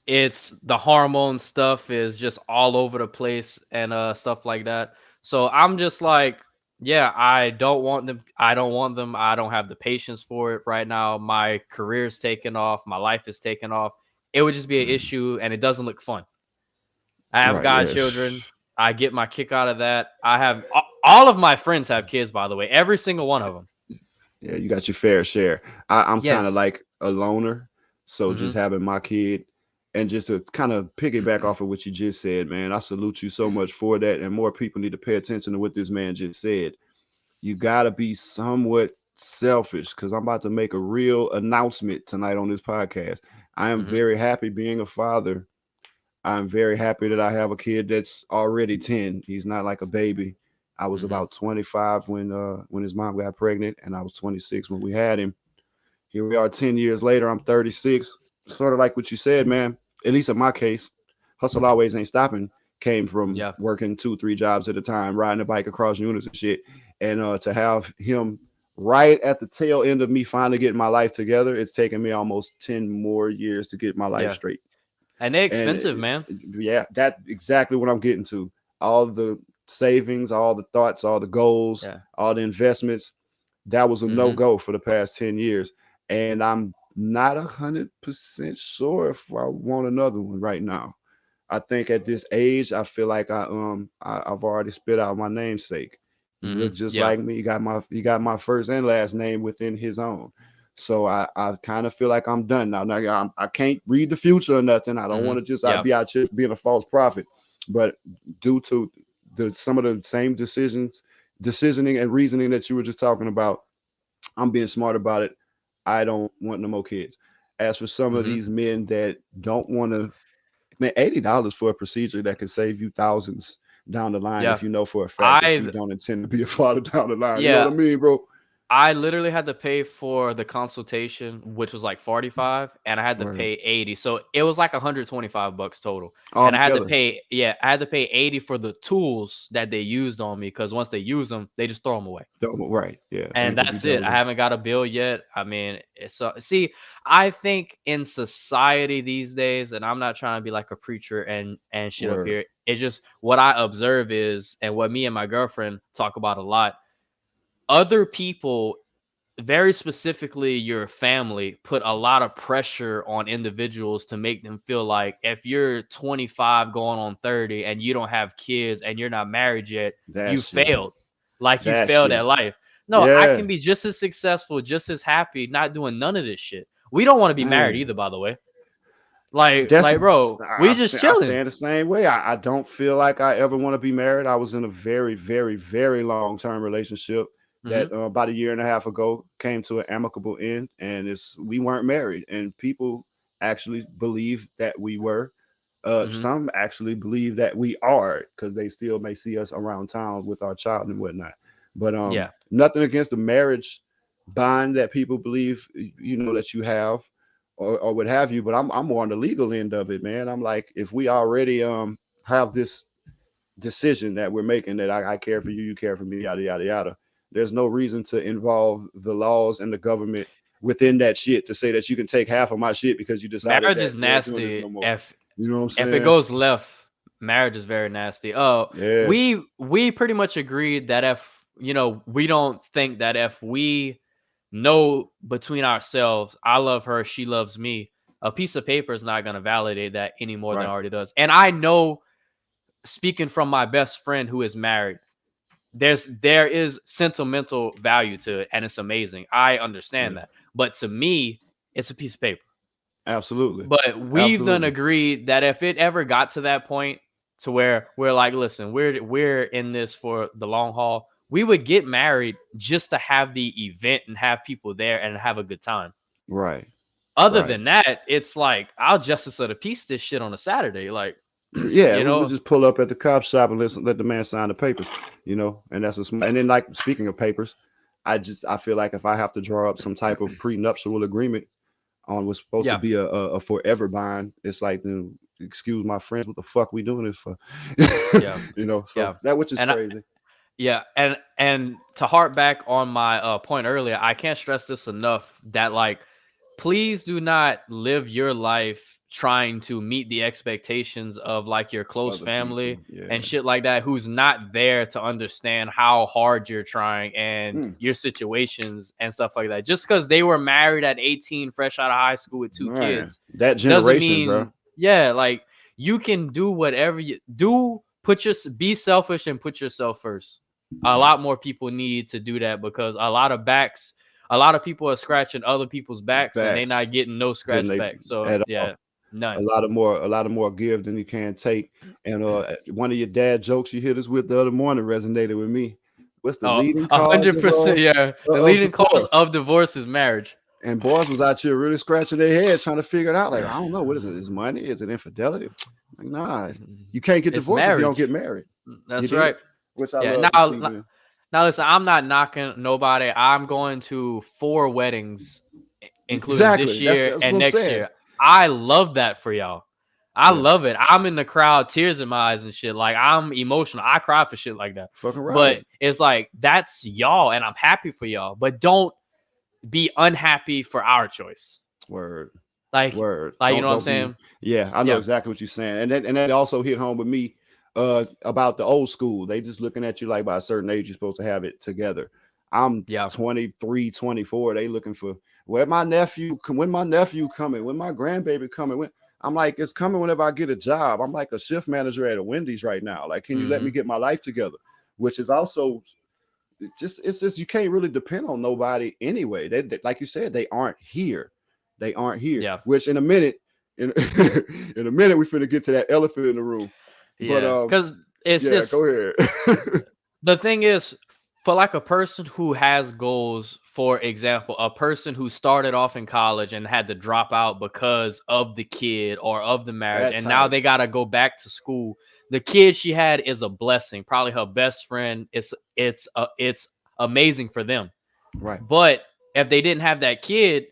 the hormone stuff is just all over the place and stuff like that. So I'm just like, yeah, I don't want them. I don't have the patience for it right now. My career's taken off, my life is taken off. It would just be an issue and it doesn't look fun. I have Right. Yeah. godchildren. I get my kick out of that. I have all of my friends have kids, by the way, every single one of them. Yeah. You got your fair share. I'm kind of Yes. like a loner, so just Mhm. having my kid, and just to kind of piggyback off of what you just said, man. I salute you so much for that, and more people need to pay attention to what this man just said. You gotta be somewhat selfish because I'm about to make a real announcement tonight on this podcast. I am Mhm. very happy being a father. I'm very happy that I have a kid that's already 10. He's not like a baby. I was Mhm. about 25 when his mom got pregnant, and I was 26 when we had him. Here we are 10 years later. I'm 36. Sort of like what you said, man. At least in my case, hustle always ain't stopping. Came from Yeah. working 2, 3 jobs at a time, riding a bike across units and shit. And to have him right at the tail end of me finally getting my life together, it's taken me almost 10 more years to get my life Yeah. straight. And they're And expensive, man. yeah, that's exactly what I'm getting to. All the savings, all the thoughts, all the goals, Yeah. all the investments, that was a no Mhm. go for the past 10 years. And I'm not 100% sure if I want another one right now. I think at this age, I feel like I've already spit out my namesake. He Mhm. looked just Yeah. like me. He got my first and last name within his own. So I kind of feel like I'm done now. Now I can't read the future or nothing. I don't want Mhm. to just Yeah. be out here being a false prophet. But due to some of the same decisioning and reasoning that you were just talking about, I'm being smart about it. I don't want no more kids. As for some of Mhm. these men that don't want to, man, $80 for a procedure that could save you thousands down the line if Yeah. you know for a fact that you I don't intend to be a father down the line. You know what yeah, I mean, bro? I literally had to pay for the consultation, which was like 45, and I had to Word. pay 80. So it was like 125 bucks total. And All I had to together. pay, yeah, I had to pay 80 for the tools that they used on me because once they use them, they just throw them away. Right. Yeah. And Ain't gonna be that's done it. with I them. haven't got a bill yet. I mean, it's see, I think in society these days, and I'm not trying to be like a preacher and shit up Word. here. It's just what I observe is, and what me and my girlfriend talk about a lot. Other people, very specifically your family, put a lot of pressure on individuals to make them feel like if you're 25 going on 30 and you don't have kids and you're not married yet, That you shit. failed. Like you That failed shit. at life. No, I Yeah. can be just as successful, just as happy, not doing none of this shit. We don't want to be married Man. either, by the way. Like, That's like, bro, we just I chilling. stand the same way. I don't feel like I ever want to be married. I was in a very, very, very long term relationship Hmm. that about a year and a half ago came to an amicable end, and we weren't married, and people actually believe that we were. Hmm. Some actually believe that we are because they still may see us around town with our child and whatnot. But Yeah. nothing against the marriage bond that people believe that you have or what have you. But I'm more on the legal end of it, man. I'm like, if we already have this decision that we're making that I care for you, you care for me, yada yada yada. There's no reason to involve the laws and the government within that shit to say that you can take half of my shit because you decided Marriage that is we ain't doing this nasty no more. if You know what I'm if it saying? goes left, marriage is very nasty. Oh, Yeah, we pretty much agreed that if we don't think that if we know between ourselves, I love her, she loves me, a piece of paper is not going to validate that any more than it right. already does. And I know, speaking from my best friend who is married, there is sentimental value to it, and it's amazing. I understand Yeah, that, but to me, it's a piece of paper. absolutely, But we've done absolutely. agreed that if it ever got to that point to where we're like, listen, we're in this for the long haul, we would get married just to have the event and have people there and have a good time. Right, Other right. than that, it's like I'll justice of the peace this shit on a Saturday. Like, Yeah, You we would know? just pull up at the cop shop and let the man sign the papers, and that's and then like speaking of papers, I feel like if I have to draw up some type of prenuptial agreement on what's supposed to Yeah, be a forever bond, it's like, excuse my friends, what the fuck we doing this for? yeah, So yeah. that, which is And crazy. yeah, and to harp back on my point earlier, I can't stress this enough that like please do not live your life trying to meet the expectations of like your close Other people, family yeah. and shit like that who's not there to understand how hard you're trying and Mm, your situations and stuff like that. Just because they were married at 18, fresh out of high school with two man, kids, that doesn't generation, bro. mean yeah, like you can do whatever you do. Be selfish and put yourself first. A Yeah, lot more people need to do that because a lot of people are scratching other people's backs and they facts. not getting no Getting scratch they back. So at all. yeah, none. A lot of more give than you can take. And one of your dad jokes you hit us with the other morning resonated with me. What's the Oh, leading cause 100%. Yeah, the of leading cause divorce? of divorce is marriage. And boys was out here really scratching their head trying to figure it out. Like, I don't know, what is it? Is it money? Is it infidelity? Like, nah, you can't get It's divorced if you don't get marriage. married. You That's did, right. which I Yeah. love to see, man. Now listen, I'm not knocking nobody. I'm going to 4 weddings, including this Exactly. year That's what and I'm next saying. year. I love that for y'all. I Yeah, love it. I'm in the crowd, tears in my eyes and shit. Like I'm emotional. I cry for shit like that. fucking But right. it's like that's y'all, and I'm happy for y'all. But don't be unhappy for our choice. Word. Like, Word. you know what I'm Don't be. saying? Yeah, I know Yeah. exactly what you're saying, and that also hit home with me about the old school. They just looking at you like by a certain age you're supposed to have it together. I'm Yeah. 23, 24. They looking for when my nephew coming, when my grandbaby coming. When I'm like, it's coming whenever I get a job. I'm like a shift manager at a Wendy's right now. Like, can you let me Mm-hmm. get my life together? Which is also it's just you can't really depend on nobody anyway. They like you said, they aren't here. They aren't here. Yeah. Which in a minute, in, in a minute, we finna get to that elephant in the room. But Yeah. Because it's yeah, just go ahead. the thing is, for like a person who has goals, for example, a person who started off in college and had to drop out because of the kid or of the marriage, That and now type, they got to go back to school. The kid she had is a blessing, probably her best friend. It's amazing for them. right? But if they didn't have that kid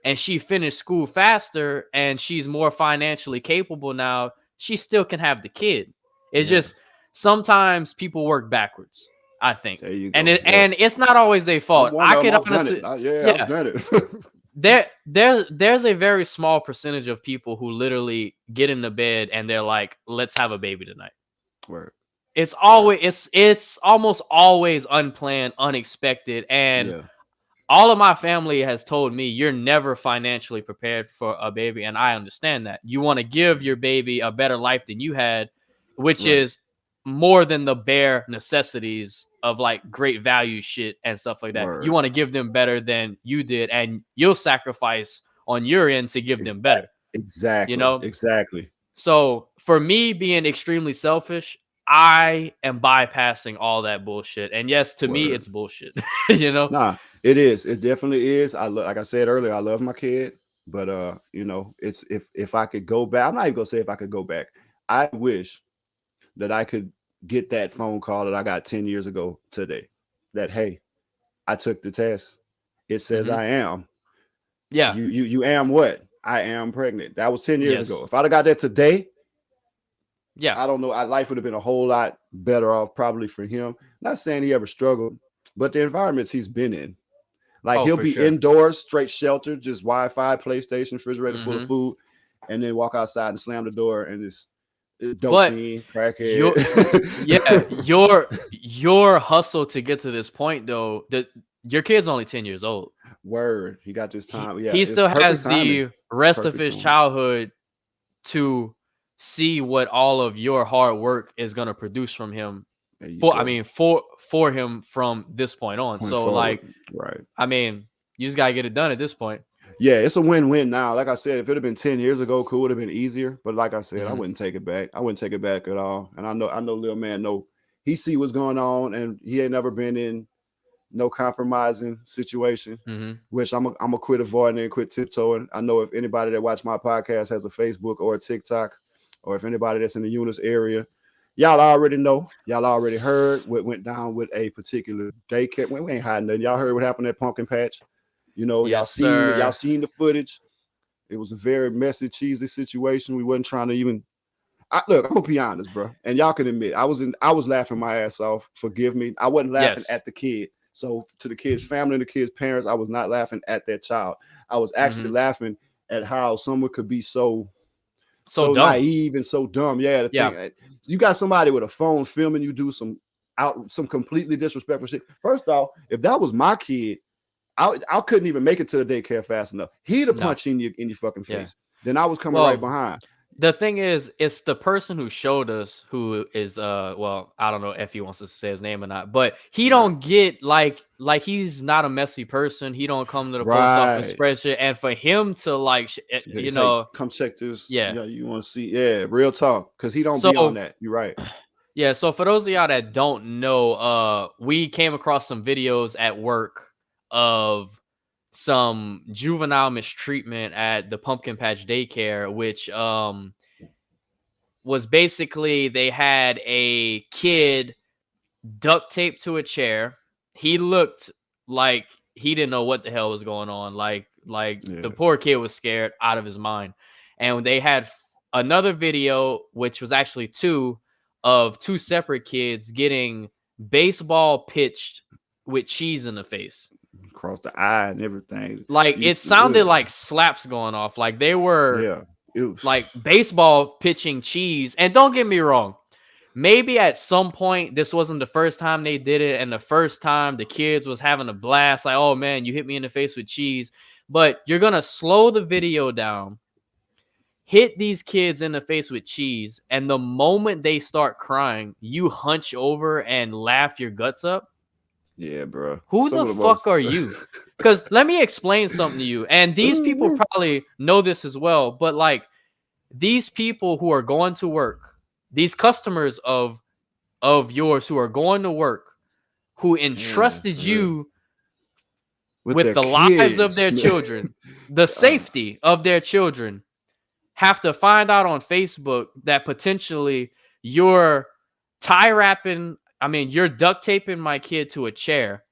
and she finished school faster and she's more financially capable now, she still can have the kid. It's Yeah, just sometimes people work backwards, I think. there you And go. Yep, it's not always their I'm fault. one I of them. could I've done it. honestly Yeah, I've yeah. done it. There's a very small percentage of people who literally get into bed and they're like, let's have a baby tonight. Word, It's word. always it's almost always unplanned, unexpected, and Yeah, all of my family has told me you're never financially prepared for a baby, and I understand that. You want to give your baby a better life than you had, which right. is more than the bare necessities of like great value shit and stuff like that. You Word. want to give them better than you did, and you'll sacrifice on your end to give them better, you Exactly. know? Exactly. So for me being extremely selfish, I am bypassing all that bullshit. And yes, to me, Word. it's bullshit, you know? Nah, it is. It definitely is. Like I said earlier, I love my kid, but it's if I could go back, I'm not even gonna say if I could go back. I wish that I could get that phone call that I got 10 years ago today. That hey, I took the test. It says Hmm. I am. Yeah. You am what? I am pregnant. That was 10 years ago. Yes. If I'd have got that today, Yeah. I don't know. Life would have been a whole lot better off probably for him. Not saying he ever struggled, but the environments he's been in. Like Oh, he'll for be sure. indoors, straight shelter, just Wi-Fi, PlayStation, refrigerator full of Hmm. food, and then walk outside and slam the door and it's dope But fiend, crackhead. your yeah, your hustle to get to this point though, that your kid's only 10 years old. Word, he got this He time. Yeah, he it's still perfect has timing. the rest of Perfect his timing. childhood to see what all of your hard work is going to produce from him There you for I go. mean for him from this point on. Point So forward. like Right. I mean, you just got to get it done at this point. Yeah, it's a win-win now. Like I said, if it had been 10 years ago, cool, would have been easier. But like I said, I Mhm. wouldn't take it back. I wouldn't take it back at all. And I know little man know he see what's going on and he ain't never been in no compromising situation, Mhm. which I'm a quit avoiding and quit tiptoeing. I know if anybody that watch my podcast has a Facebook or a TikTok, or if anybody that's in the Eunice area, y'all already know, y'all already heard what went down with a particular daycare. We ain't hiding nothing. Y'all heard what happened at Pumpkin Patch. You know, y'all Yes, seen it. Y'all sir. seen the footage. It was a very messy, cheesy situation. We wasn't trying to even. Look, I'm gonna be honest, bro, and y'all can admit I was laughing my ass off. Forgive me. I wasn't laughing Yes. at the kid. So to the kid's family and the kid's parents, I was not laughing at that child. I was actually Mm-hmm. laughing at how someone could be So so dumb. naive and so dumb. Yeah, to Yeah. think you got somebody with a phone filming you do some completely disrespectful shit. First off, if that was my kid, I couldn't even make it to the daycare fast enough. He'd have No. punched in your fucking Yeah. face. Then I was coming right Well, behind. the thing is, it's the person who showed us who is well, I don't know if he wants to say his name or not, but he Right. don't get like he's not a messy person. He don't come to the post office Right. spreadsheet, and for him to like They say, come check this. yeah. Yeah, you want to see? Yeah, real talk. Cause he don't be on So that. You're right. yeah, so for those of y'all that don't know, we came across some videos at work of some juvenile mistreatment at the Pumpkin Patch Daycare, which was basically they had a kid duct taped to a chair. He looked like he didn't know what the hell was going on. Like the Yeah. poor kid was scared out of his mind. And they had another video, which was actually two separate kids getting baseball pitched with cheese in the face. Across the eye and everything. Like You, it sounded like slaps going off. Like they were yeah. It, like baseball pitching cheese. And don't get me wrong, maybe at some point this wasn't the first time they did it, and the first time the kids was having a blast, like, oh man, you hit me in the face with cheese. But you're gonna slow the video down, hit these kids in the face with cheese, and the moment they start crying, you hunch over and laugh your guts up. yeah, bro. Who Some the of the fuck most. are you? Because let me explain something to you, and these people probably know this as well, but like these people who are going to work, these customers of yours who are going to work, who Yeah, entrusted for real. you With with their the lives of kids, their man. children, the safety of their children, have to find out on Facebook that potentially you're tie wrapping, I mean, you're duct taping my kid to a chair.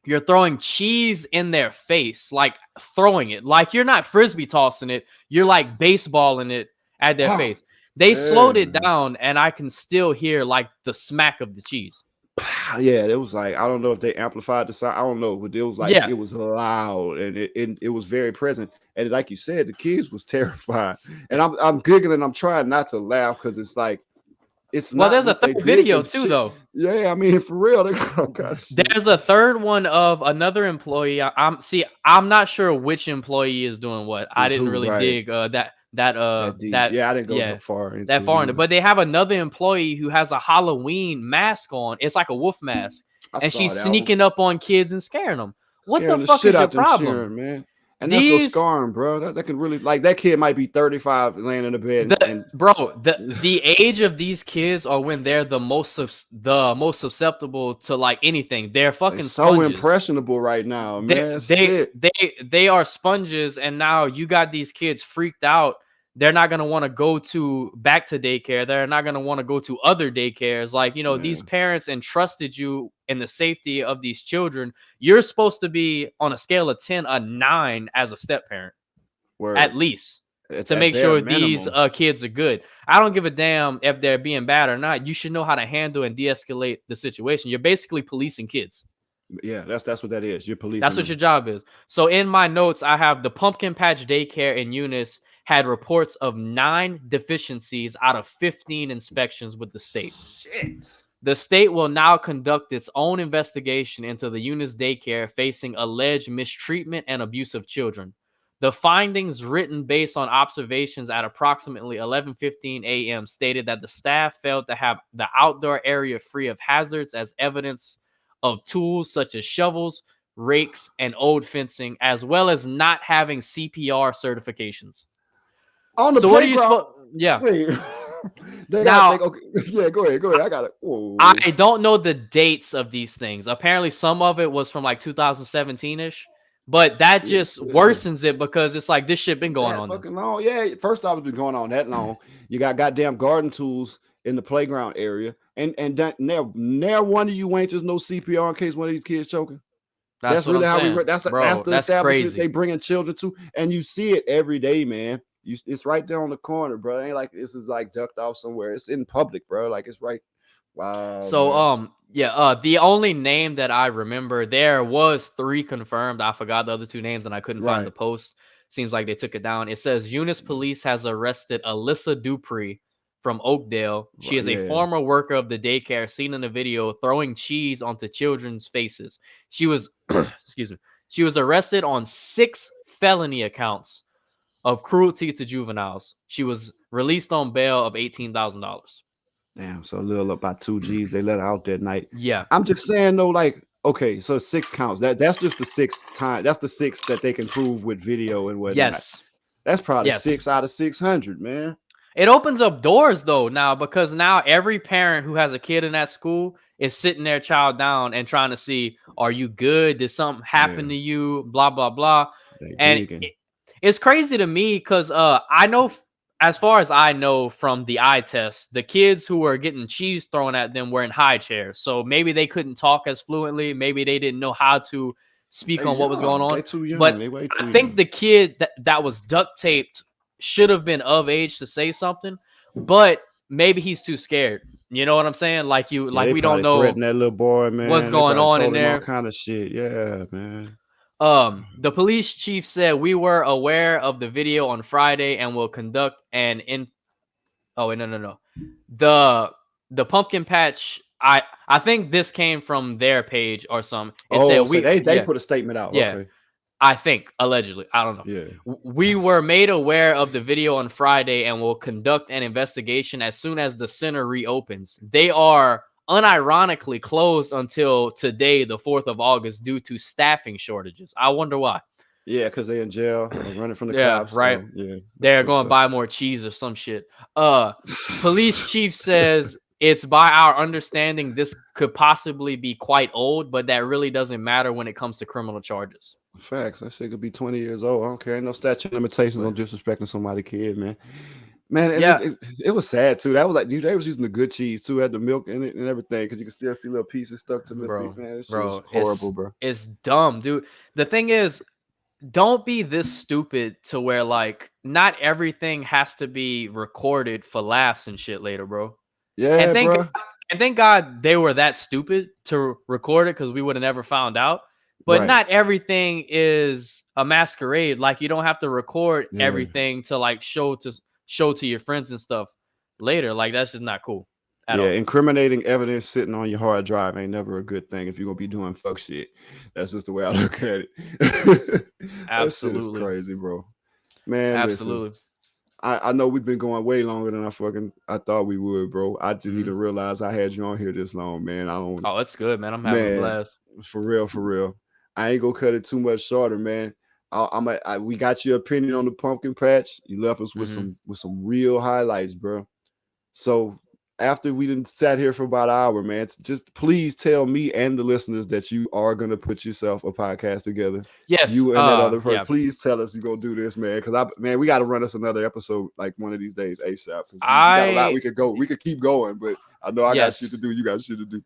You're throwing cheese in their face, like throwing it, like you're not frisbee tossing it, you're like baseballing it at their Pow. face. They slowed Yeah, it man. down, and I can still hear like the smack of the cheese. Pow. Yeah, it was like I don't know if they amplified the sound. I don't know, but it was like Yeah. it was loud and it was very present. And like you said, the kids was terrified. And I'm giggling. I'm trying not to laugh because it's like it's Well, not there's a what they third did. video too, though. Yeah, I mean for real, they got all kind of shit. There's a third one of another employee. I'm not sure which employee is doing what. I Is didn't who really right? dig that That deep. Yeah, I didn't go yeah, that far that into it far in it. either. But they have another employee who has a Halloween mask on. It's like a wolf mask, I and saw she's that one. sneaking up on kids and scaring them. What the Scaring the fuck shit is your out them problem? cheering, man. And that's what's These scarring, bro. That can really like that kid might be 35 laying in the bed the and bro the age of these kids are when they're the most susceptible to like anything. They're they fucking so sponges. impressionable right now, they man. they Shit. they are sponges, and now you got these kids freaked out. They're not going to want to go to back to daycare. They're not going to want to go to other daycares. Like, these Man. parents entrusted you in the safety of these children. You're supposed to be on a scale of 10 a 9 as a step parent, Word. at least, to At make bare sure these minimum. kids are good. I don't give a damn if they're being bad or not. You should know how to handle and de-escalate the situation. You're basically policing kids. Yeah, that's what that is. You're That's policing what your them. job is. So in my notes, I have the Pumpkin Patch Daycare in Eunice had reports of 9 deficiencies out of 15 inspections with the state. Shit. The state will now conduct its own investigation into the Eunice daycare facing alleged mistreatment and abuse of children. The findings, written based on observations at approximately 11:15 a.m., stated that the staff failed to have the outdoor area free of hazards as evidence of tools such as shovels, rakes, and old fencing, as well as not having CPR certifications. On the So what are you playground. supposed? Yeah. Wait. they got they Now, okay. Yeah, go ahead. Go ahead. I got it. Whoa. I don't know the dates of these things. Apparently, some of it was from like 2017 ish, But that just Yeah. worsens it because it's like this shit been going That on then. fucking long. Yeah, first off, it's been going on that long. You got goddamn garden tools in the playground area, and that never one of you ain't just no CPR in case one of these kids choking. That's That's what I'm really how we saying, work. That's bro. the That's establishment they crazy. bringing children to, and you see it every day, man. It's right there on the corner, bro. It ain't like this is like ducked off somewhere. It's in public, bro. Like it's right. Wow, So man. yeah, the only name that I remember, there was 3 confirmed. I forgot the other 2 names and I couldn't find the Right. post. Seems like they took it down. It says Eunice police has arrested Alyssa Dupree from Oakdale. She is a Yeah. former worker of the daycare seen in the video throwing cheese onto children's faces. She was excuse me. She was arrested on 6 felony accounts of cruelty to juveniles. She was released on bail of $18,000. Damn, so a little up by 2 G's. They let her out that night. Yeah. I'm just saying though, like, okay, so 6 counts. That's just the 6 time. That's the 6 that they can prove with video and whatnot. Yes. That's probably Yes. 6 out of 600, man. It opens up doors though now, because now every parent who has a kid in that school is sitting their child down and trying to see, are you good? Did something happen Yeah, to you? Blah blah blah. they And digging. it's crazy to me because I know, as far as I know from the eye test, the kids who were getting cheese thrown at them were in high chairs. So maybe they couldn't talk as fluently. Maybe they didn't know how to speak They on what was going young. on. They too young. But They way I too think young. the kid that was duct taped should have been of age to say something, but maybe he's too scared. You know what I'm saying? Yeah, Like they we don't probably know threatened that little boy, what's man. They going probably on in told him all there. kind of shit. Yeah, man. The police chief said we were aware of the video on Friday and will conduct an in. Oh wait, no. The the pumpkin patch. I think this came from their page or some. It said Oh, so we, they yeah, put a statement out. yeah. Okay. I think allegedly. I don't know. Yeah. We were made aware of the video on Friday and will conduct an investigation as soon as the center reopens. They are unironically closed until today, the 4th of August, due to staffing shortages. I wonder why. Yeah, because they in jail or running from the Yeah, cops. right. So yeah, that's They're fucked going to up. buy more cheese or some shit. Uh, Police chief says it's by our understanding this could possibly be quite old, but that really doesn't matter when it comes to criminal charges. Facts. That shit could be 20 years old. I don't care. Ain't no statute of limitations But on disrespecting somebody kid, man. Man, and yeah, it was sad too. That was like, dude, they was using the good cheese too, had the milk in it and everything, because you can still see little pieces stuck to the bro, man. This shit was bro, horrible, bro. it's dumb, dude. The thing is, don't be this stupid to where like not everything has to be recorded for laughs and shit later, bro. And Yeah, bro. thank God they were that stupid to record it because we would have never found out. But Right. not everything is a masquerade. Like you don't have to record Yeah. everything to like show to your friends and stuff later. Like that's just not cool at Yeah, all. incriminating evidence sitting on your hard drive ain't never a good thing if you're gonna be doing fuck shit. That's just the way I look at it. That shit is Absolutely. crazy, bro. Man, listen. Absolutely. I know we've been going way longer than I thought we would, bro. I didn't Hmm. even realize I had you on here this long, man. I don't, Oh, that's good, man. I'm having a man, blast. for real, for real. I ain't gonna cut it too much shorter, man. We got your opinion on the pumpkin patch. You left us Hmm. with some real highlights, bro. So after we didn't sat here for about an hour, man, just please tell me and the listeners that you are gonna put yourself a podcast together. Yes. You and that other person. Yeah. Please tell us you're gonna do this, man. Cause man, we gotta run us another episode like one of these days ASAP. Cause we got a lot I we could go. We could keep going, but I know I got shit yes. to do. You got shit to do.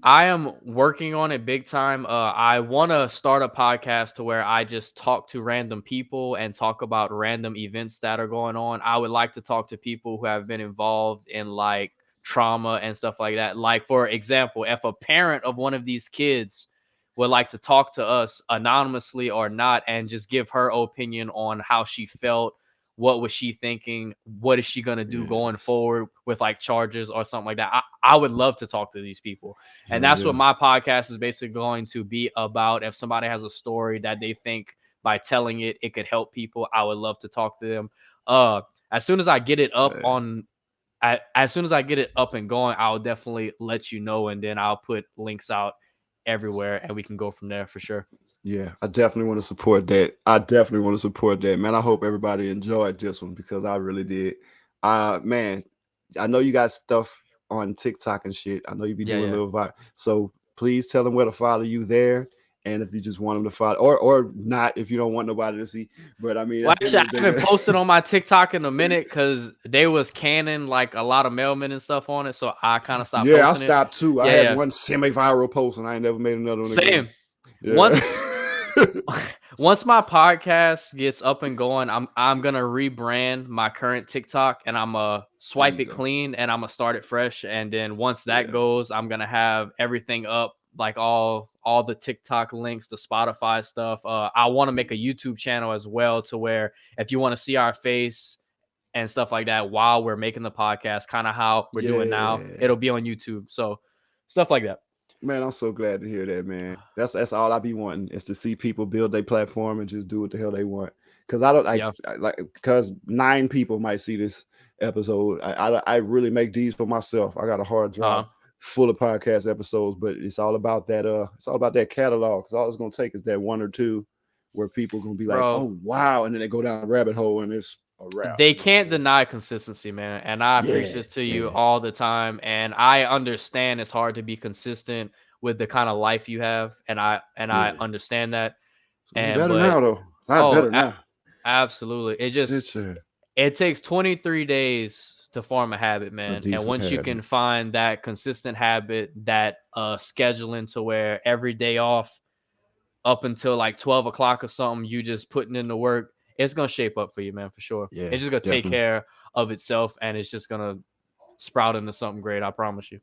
I am working on it big time. I want to start a podcast to where I just talk to random people and talk about random events that are going on. I would like to talk to people who have been involved in like trauma and stuff like that. Like, for example, if a parent of one of these kids would like to talk to us anonymously or not and just give her opinion on how she felt, what was she thinking, what is she going to do going Yes. forward with like charges or something like that. I would love to talk to these people, and Hell that's what yeah. my podcast is basically going to be about. If somebody has a story that they think by telling it, it could help people, I would love to talk to them. Uh, as soon as I get it up Yeah. on, as soon as I get it up and going, I'll definitely let you know, and then I'll put links out everywhere, and we can go from there for sure. Yeah, I definitely want to support that. I definitely want to support that, man. I hope everybody enjoyed this one because I really did. Man, I know you got stuff on TikTok and shit. I know you be Yeah, doing yeah. little vibe. So please tell them where to follow you there. And if you just want them to follow, or not, if you don't want nobody to see. But I mean, Well, at the end actually, of I the day, haven't man. posted on my TikTok in a minute because they was canning like a lot of mailmen and stuff on it, so I kind of stopped Yeah, I posting it. stopped too. I Yeah, had yeah, one semi-viral post, and I ain't never made another one again. same. Yeah. Once once my podcast gets up and going, I'm gonna rebrand my current TikTok and I'm gonna There swipe you it go. clean and I'm gonna start it fresh. And then once that Yeah. goes, I'm gonna have everything up, like all the TikTok links, the Spotify stuff. I want to make a YouTube channel as well, to where if you want to see our face and stuff like that while we're making the podcast, kind of how we're doing now, Yeah. it'll be on YouTube. So stuff like that. Man, I'm so glad to hear that, man. That's all I be wanting, is to see people build their platform and just do what the hell they want. Cause I don't Yeah. like because 9 people might see this episode. I really make these for myself. I got a hard drive Uh-huh. full of podcast episodes, but it's all about that. It's all about that catalog. Cause all it's gonna take is that one or two where people gonna be like, Bro, oh wow, and then they go down a rabbit hole and it's a wrap. they You know what I'm can't saying? deny consistency, man. And I preach Yeah, this to you yeah, all the time. And I understand it's hard to be consistent with the kind of life you have. And I yeah. understand that. It's a lot And better but now though. A lot oh, better now. absolutely. Shit, sir. It takes 23 days to form a habit, A man. And decent once you habit. can find that consistent habit, that scheduling to where every day off up until like 12 o'clock or something, you just putting in the work, it's gonna shape up for you, man, for sure. Yeah, It's just gonna take definitely. care of itself, and it's just gonna sprout into something great. I promise you.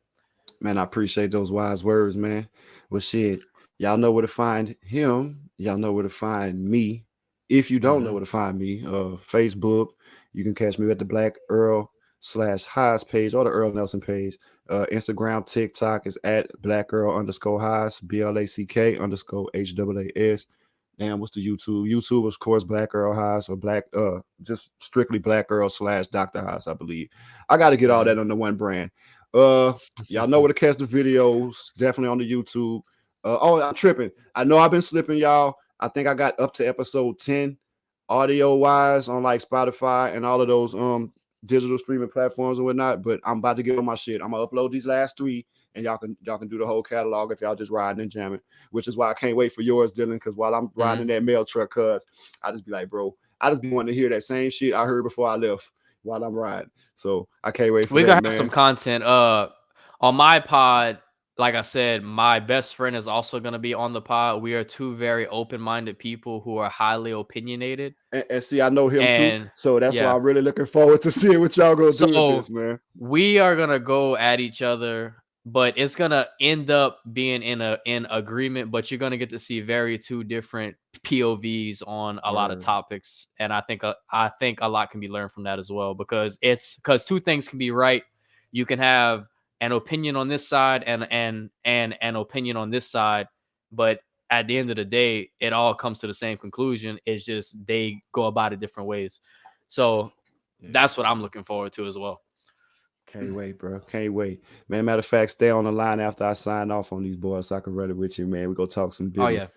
Man, I appreciate those wise words, man. Well, shit, y'all know where to find him. Y'all know where to find me. If you don't know Hmm. where to find me, Facebook, you can catch me at the Black Earl /H.A.A.S page, or the Earl Nelson page. Instagram, TikTok is at Black Earl _H.A.A.S, BLACK _HAAS. And what's the YouTube? YouTube, of course, Black Earl H.A.A.S, or just strictly Black Earl /Dr. H.A.A.S, I believe. I got to get all Hmm. that under one brand. Uh, Y'all know where to catch the videos. Definitely on the YouTube. Oh, I'm tripping. I know I've been slipping, y'all. I think I got up to episode 10 audio wise on like Spotify and all of those digital streaming platforms and whatnot. But I'm about to get on my shit. I'm gonna upload these last 3, and y'all can do the whole catalog if y'all just riding and jamming. Which is why I can't wait for yours, Dylan. Because while I'm riding in Hmm. that mail truck, I just be like, bro, I just be wanting to hear that same shit I heard before I left while I'm riding. So I can't wait for We're that, gonna have some man. content. On my pod, like I said, my best friend is also gonna be on the pod. We are two very open-minded people who are highly opinionated, And see, I know him too, and so that's why yeah. I'm really looking forward to seeing what y'all gonna do with So this, man. we are gonna go at each other, but it's gonna end up being in agreement. But you're gonna get to see very two different POVs on a lot of Word. topics, and I think a lot can be learned from that as well, because two things can be right. You can have an opinion on this side and an opinion on this side, but at the end of the day, it all comes to the same conclusion. It's just they go about it different ways. So Yeah, that's what I'm man. looking forward to as well. Can't wait, bro. Can't wait. Man, matter of fact, stay on the line after I sign off on these boys so I can run it with you, man. We go talk some Oh yeah. business.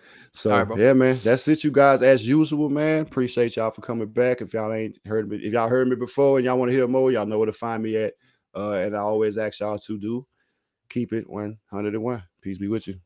All right, So bro. yeah, man. That's it, you guys, as usual, man. Appreciate y'all for coming back. If y'all ain't heard me, if y'all heard me before and y'all want to hear more, y'all know where to find me at. And I always ask y'all to do keep it 101. Peace be with you.